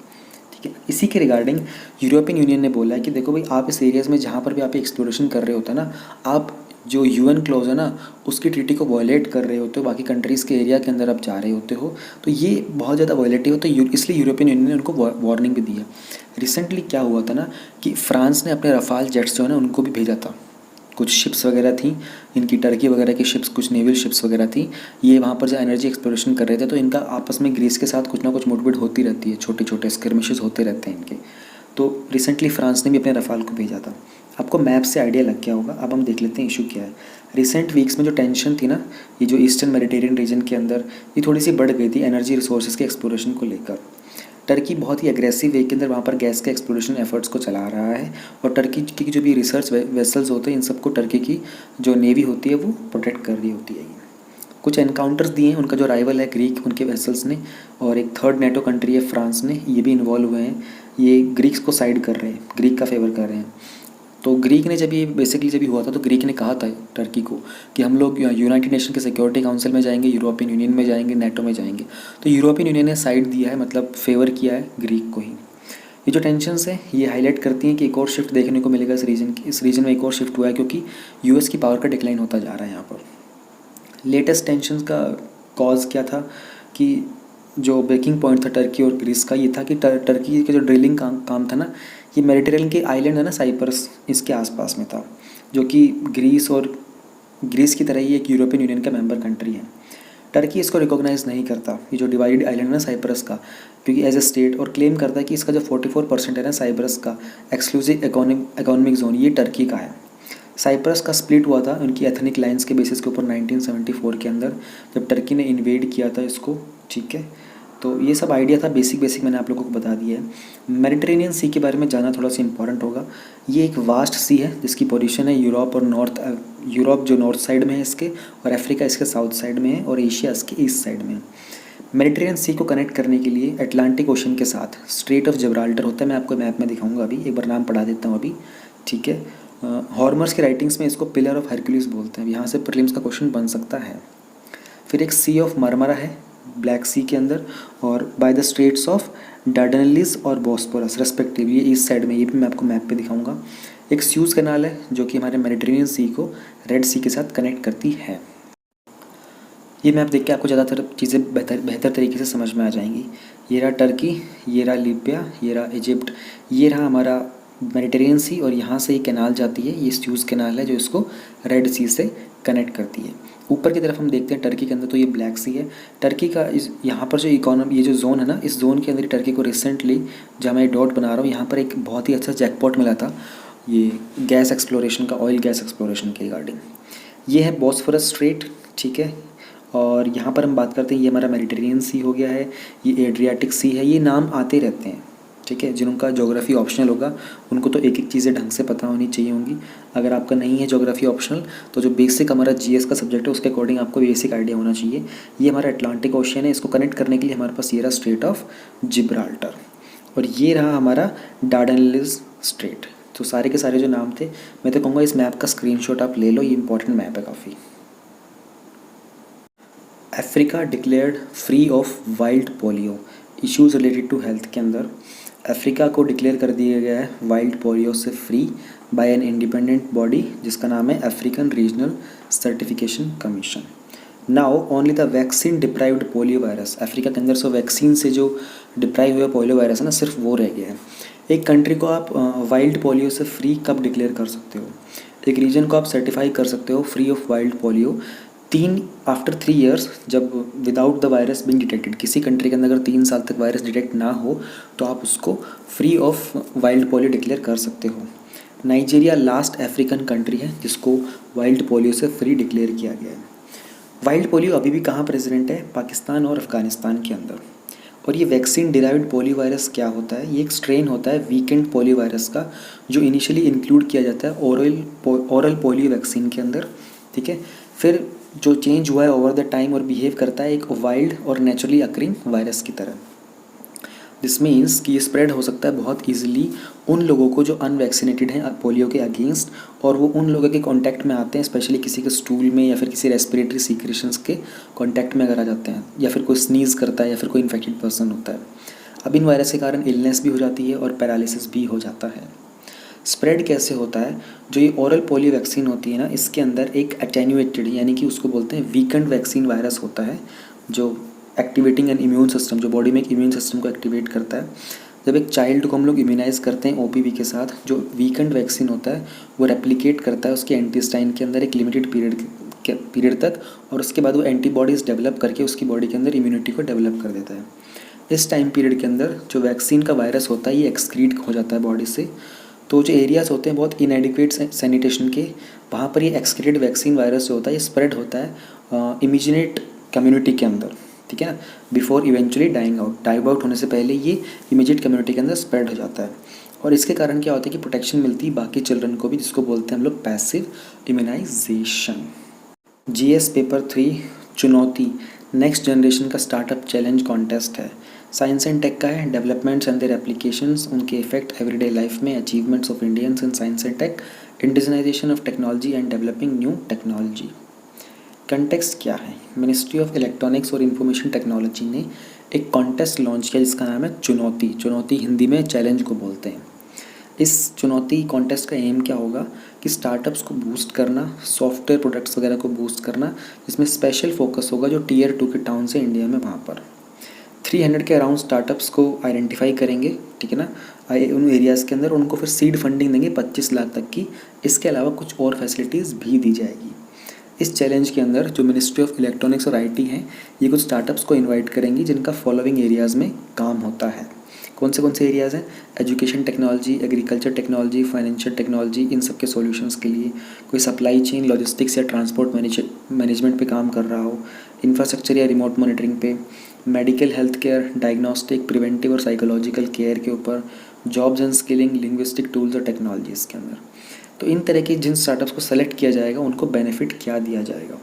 ठीक है, इसी के रिगार्डिंग यूरोपियन यूनियन ने बोला है कि देखो भाई आप इस एरियाज़ में जहाँ पर भी आप एक्सप्लोरेशन कर रहे होते हैं ना, आप जो यूएन क्लॉज है ना उसकी ट्रीटी को वॉयलेट कर रहे होते हो, बाकी कंट्रीज़ के एरिया के अंदर आप जा रहे होते हो, तो ये बहुत ज़्यादा वॉयलेटिव होता है। इसलिए यूरोपियन यूनियन ने उनको वार्निंग भी दी है। रिसेंटली क्या हुआ था ना कि फ्रांस ने अपने रफाल जेट्स जो है ना उनको भी भेजा था, कुछ शिप्स वगैरह थी इनकी, टर्की वगैरह की शिप्स, कुछ नेवल शिप्स वगैरह थी, ये वहाँ पर जो एनर्जी एक्सप्लोरेशन कर रहे थे, तो इनका आपस में ग्रीस के साथ कुछ ना कुछ मुठभेड़ होती रहती है, छोटे छोटे स्किर्मिशेस होते रहते हैं इनके। तो रिसेंटली फ्रांस ने भी अपने रफाल को भेजा था। आपको मैप से आइडिया लग गया होगा। अब हम देख लेते हैं इशू क्या है। रिसेंट वीक्स में जो टेंशन थी ना ये जो ईस्टर्न मेडिटेरियन रीजन के अंदर, ये थोड़ी सी बढ़ गई थी एनर्जी रिसोर्सेज के एक्सप्लोरेशन को लेकर। टर्की बहुत ही एग्रेसिव वे के अंदर वहाँ पर गैस के एक्सप्लोरेशन एफर्ट्स को चला रहा है, और टर्की की जो भी रिसर्च वेसल्स होते हैं इन सबको टर्की की जो नेवी होती है वो प्रोटेक्ट कर रही होती है। कुछ एनकाउंटर्स दिए हैं, उनका जो राइवल है ग्रीक उनके वेसल्स ने, और एक थर्ड नेटो कंट्री है फ्रांस ने, ये भी इन्वॉल्व हुए हैं। ये ग्रीक्स को साइड कर रहे हैं, ग्रीक का फेवर कर रहे हैं। तो ग्रीक ने जब ये बेसिकली जब ये हुआ था तो ग्रीक ने कहा था टर्की को कि हम लोग यूनाइटेड नेशन के सिक्योरिटी काउंसिल में जाएंगे, यूरोपियन यूनियन में जाएंगे, नेटो में जाएंगे। तो यूरोपियन यूनियन ने साइड दिया है, मतलब फेवर किया है ग्रीक को ही। ये जो टेंशन्स है ये हाईलाइट करती हैं कि एक और शिफ्ट देखने को मिलेगा इस रीजन में एक और शिफ्ट हुआ है, क्योंकि यूएस की पावर का डिक्लाइन होता जा रहा है यहाँ पर। लेटेस्ट टेंशन का कॉज क्या था कि जो ब्रेकिंग पॉइंट था टर्की और ग्रीस का, ये था कि टर्की का जो ड्रिलिंग काम था ना ये मेडिटेरियन के आइलैंड है ना साइप्रस, इसके आसपास में था, जो कि ग्रीस की तरह ही एक यूरोपियन यूनियन का मेंबर कंट्री है। टर्की इसको रिकॉग्नाइज़ नहीं करता, ये जो डिवाइडेड आइलैंड है ना साइप्रस का, क्योंकि एज ए स्टेट, और क्लेम करता है कि इसका जो 44% है ना साइप्रस का एक्सक्लूसिव इकोनॉमिक जोन ये टर्की का है। साइप्रस का स्प्लिट हुआ था उनकी एथनिक लाइंस के बेसिस के ऊपर 1974 के अंदर, जब टर्की ने इन्वेड किया था इसको। ठीक है, तो ये सब आइडिया था, बेसिक मैंने आप लोगों को बता दिया है। मेडिटेरेनियन सी के बारे में जानना थोड़ा सा इंपॉर्टेंट होगा। ये एक वास्ट सी है जिसकी पोजीशन है यूरोप जो नॉर्थ साइड में है इसके, और अफ्रीका इसके साउथ साइड में है, और एशिया इसके ईस्ट साइड में है। मेडिटेरेनियन सी को कनेक्ट करने के लिए अटलांटिक ओशन के साथ स्ट्रेट ऑफ जिब्राल्टर होता है, मैं आपको मैप में दिखाऊंगा अभी, एक बार नाम पढ़ा देता हूँ अभी। ठीक है, हॉर्मर्स की राइटिंग्स में इसको पिलर ऑफ हरक्यूलिस बोलते हैं, यहाँ से प्रीलिम्स का क्वेश्चन बन सकता है। फिर एक सी ऑफ मरमरा है ब्लैक सी के अंदर, और बाय द स्ट्रेट्स ऑफ डार्डेनलीज और बॉस्फोरस रेस्पेक्टिव, ये ईस्ट साइड में, ये भी मैं आपको मैप पे दिखाऊंगा। एक स्यूज कैनाल है जो कि हमारे मेडिटेरेनियन सी को रेड सी के साथ कनेक्ट करती है। ये मैप देख के आपको ज़्यादातर चीज़ें बेहतर तरीके से समझ में आ जाएंगी। ये रहा टर्की, ये रहा लीबिया, ये रहा इजिप्ट, ये रहा हमारा मेडिटेरेनियन सी, और यहाँ से ये कैनाल जाती है, ये स्यूज कैनाल है जो इसको रेड सी से कनेक्ट करती है। ऊपर की तरफ हम देखते हैं टर्की के अंदर तो ये ब्लैक सी है। टर्की का यहाँ पर जो इकोनॉमी, ये जो जोन है ना, इस जोन के अंदर टर्की को रिसेंटली, जहाँ मैं डॉट बना रहा हूँ, यहाँ पर एक बहुत ही अच्छा जैकपॉट मिला था ये गैस एक्सप्लोरेशन का, ऑयल गैस एक्सप्लोरेशन के रिगार्डिंग। ये है बॉस्फोरस स्ट्रेट। ठीक है, और यहाँ पर हम बात करते हैं, ये हमारा मेडिटेरेनियन सी हो गया है, ये एड्रियाटिक सी है, ये नाम आते रहते हैं। ठीक है। जिनका ज्योग्राफी ऑप्शनल होगा उनको तो एक एक चीज़ें ढंग से पता होनी चाहिए होंगी। अगर आपका नहीं है ज्योग्राफी ऑप्शनल तो जो बेसिक हमारा जीएस का सब्जेक्ट है उसके अकॉर्डिंग आपको बेसिक आइडिया होना चाहिए। ये हमारा अटलांटिक ओशियन है, इसको कनेक्ट करने के लिए हमारे पास ये रहा स्ट्रेट ऑफ जिब्राल्टर और ये रहा हमारा डार्डेनलिस स्ट्रेट। तो सारे के सारे जो नाम थे, मैं तो कहूँगा इस मैप का स्क्रीनशॉट आप ले लो, ये इंपॉर्टेंट मैप है काफ़ी। Africa declared free of wild polio, issues related to health के अंदर अफ्रीका को डिक्लेयर कर दिया गया है वाइल्ड पोलियो से free by an independent body जिसका नाम है African regional certification commission. Now only the vaccine deprived polio virus, Africa के अंदर से वैक्सीन से जो डिप्राइव हुआ पोलियो वायरस है ना, सिर्फ वो रह गया है। एक कंट्री को आप वाइल्ड पोलियो से फ्री कब डिक्लेयर कर सकते हो, एक रीजन को आप सर्टिफाई कर सकते हो free of wild polio after 3 years, जब without the virus being detected. किसी कंट्री के अंदर अगर 3 साल तक वायरस डिटेक्ट ना हो तो आप उसको free of wild polio declare कर सकते हो। नाइजीरिया लास्ट अफ्रीकन कंट्री है जिसको वाइल्ड पोलियो से फ्री डिक्लेयर किया गया है। वाइल्ड पोलियो अभी भी कहाँ प्रेजेंट है, पाकिस्तान और अफगानिस्तान के अंदर। और ये वैक्सीन डिराइव्ड पोलियो वायरस क्या होता है, ये एक स्ट्रेन होता है वीकेंड पोलियो वायरस का जो इनिशियली इंक्लूड किया जाता है ओरल पोलियो वैक्सीन के अंदर, ठीक है। फिर जो चेंज हुआ है ओवर द टाइम और बिहेव करता है एक वाइल्ड और नेचुरली अकरिंग वायरस की तरह। दिस मीन्स कि ये स्प्रेड हो सकता है बहुत ईजिली उन लोगों को जो अनवैक्सीनेटेड हैं पोलियो के अगेंस्ट, और वो उन लोगों के कांटेक्ट में आते हैं, स्पेशली किसी के स्टूल में या फिर किसी रेस्पिरेटरी सीक्रेशंस के कांटेक्ट में अगर आ जाते हैं, या फिर कोई स्नीज़ करता है या फिर कोई इन्फेक्टेड पर्सन होता है। अब इन वायरस के कारण इलनेस भी हो जाती है और पैरालिसिस भी हो जाता है। स्प्रेड कैसे होता है, जो ये ओरल पोलियो वैक्सीन होती है ना, इसके अंदर एक अटेन्यूएटेड यानी कि उसको बोलते हैं वीकेंड वैक्सीन वायरस होता है जो एक्टिवेटिंग एन इम्यून सिस्टम, जो बॉडी में एक इम्यून सिस्टम को एक्टिवेट करता है। जब एक चाइल्ड को हम लोग इम्यूनाइज़ करते हैं ओपीवी के साथ, जो वीकेंड वैक्सीन होता है वो रेप्लिकेट करता है उसके एंटीस्टाइन के अंदर एक लिमिटेड पीरियड तक, और उसके बाद वो एंटीबॉडीज़ डेवलप करके उसकी बॉडी के अंदर इम्यूनिटी को डेवलप कर देता है। इस टाइम पीरियड के अंदर जो वैक्सीन का वायरस होता है ये एक्सक्रीट हो जाता है बॉडी से। तो जो एरियाज़ होते हैं बहुत इनएडिक्वेट सैनिटेशन के, वहाँ पर ये एक्सक्रीटेड वैक्सीन वायरस जो होता है ये स्प्रेड होता है इमिजिनेट कम्युनिटी के अंदर, ठीक है ना, बिफोर इवेंचुअली डाइंग आउट होने से पहले ये इमीडिएट कम्युनिटी के अंदर स्प्रेड हो जाता है। और इसके कारण क्या होता है कि प्रोटेक्शन मिलती है बाकी चिल्ड्रन को भी, जिसको बोलते हैं हम लोग पैसिव इम्यूनाइजेशन। जीएस पेपर 3 चुनौती नेक्स्ट जनरेशन का स्टार्टअप चैलेंज कॉन्टेस्ट है। साइंस एंड टेक का है, डेवलपमेंट्स एंड देयर एप्लीकेशंस, उनके इफेक्ट एवरीडे लाइफ में, achievements of Indians in science and tech, indigenisation of technology and developing new technology. Context क्या है, ministry of electronics और information technology ने एक कॉन्टेस्ट लॉन्च किया जिसका नाम है चुनौती। चुनौती हिंदी में चैलेंज को बोलते हैं। इस चुनौती कॉन्टेस्ट का एम क्या होगा कि स्टार्टअप्स को बूस्ट करना, सॉफ्टवेयर प्रोडक्ट्स वगैरह को बूस्ट करना, जिसमें स्पेशल फोकस होगा जो टियर 2 के टाउन से इंडिया में वहाँ पर 300 के अराउंड स्टार्टअप्स को आइडेंटिफाई करेंगे, ठीक है ना, उन एरियाज़ के अंदर उनको फिर सीड फंडिंग देंगे 25 लाख तक की। इसके अलावा कुछ और फैसिलिटीज़ भी दी जाएगी। इस चैलेंज के अंदर जो मिनिस्ट्री ऑफ इलेक्ट्रॉनिक्स और आईटी हैं ये कुछ स्टार्टअप्स को इनवाइट करेंगी जिनका फॉलोइंग एरियाज़ में काम होता है। कौन से एरियाज़ हैं, education technology, agriculture technology, financial technology, इन सब के सॉल्यूशंस के लिए। कोई सप्लाई चेन, लॉजिस्टिक्स या ट्रांसपोर्ट मैनेजमेंट पे काम कर रहा हो, इंफ्रास्ट्रक्चर या रिमोट मॉनिटरिंग पे, medical health care, diagnostic, preventive और साइकोलॉजिकल केयर के ऊपर, jobs and skilling, linguistic tools और टेक्नोलॉजीज़ के अंदर। तो इन तरह के जिन स्टार्टअप्स को सेलेक्ट किया जाएगा उनको बेनिफिट क्या दिया जाएगा।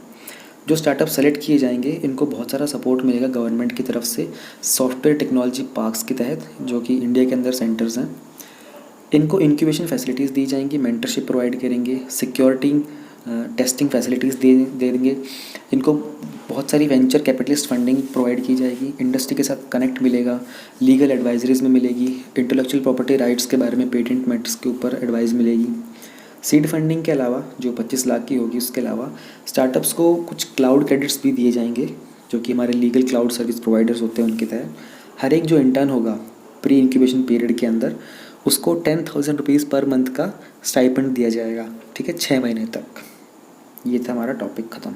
जो स्टार्टअप सेलेक्ट किए जाएंगे इनको बहुत सारा सपोर्ट मिलेगा गवर्नमेंट की तरफ से, सॉफ्टवेयर टेक्नोलॉजी पार्क्स के तहत जो कि इंडिया के अंदर सेंटर्स हैं। इनको इंक्यूबेशन फैसिलिटीज़ दी जाएंगी, मेंटरशिप प्रोवाइड करेंगे, सिक्योरिटी टेस्टिंग फैसिलिटीज़ दे देंगे। इनको बहुत सारी वेंचर कैपिटलिस्ट फंडिंग प्रोवाइड की जाएगी, इंडस्ट्री के साथ कनेक्ट मिलेगा, लीगल एडवाइजरीज में मिलेगी, इंटेलेक्चुअल प्रॉपर्टी राइट्स के बारे में, पेटेंट मैटर्स के ऊपर एडवाइस मिलेगी। सीड फंडिंग के अलावा जो 25 लाख की होगी उसके अलावा स्टार्टअप्स को कुछ क्लाउड क्रेडिट्स भी दिए जाएंगे जो कि हमारे लीगल क्लाउड सर्विस प्रोवाइडर्स होते हैं उनके तहत। हर एक जो इंटर्न होगा प्री इंक्यूबेशन पीरियड के अंदर उसको 10,000 रुपीज़ पर मंथ का स्टाइपेंड दिया जाएगा, ठीक है, 6 महीने तक। ये था हमारा टॉपिक ख़त्म।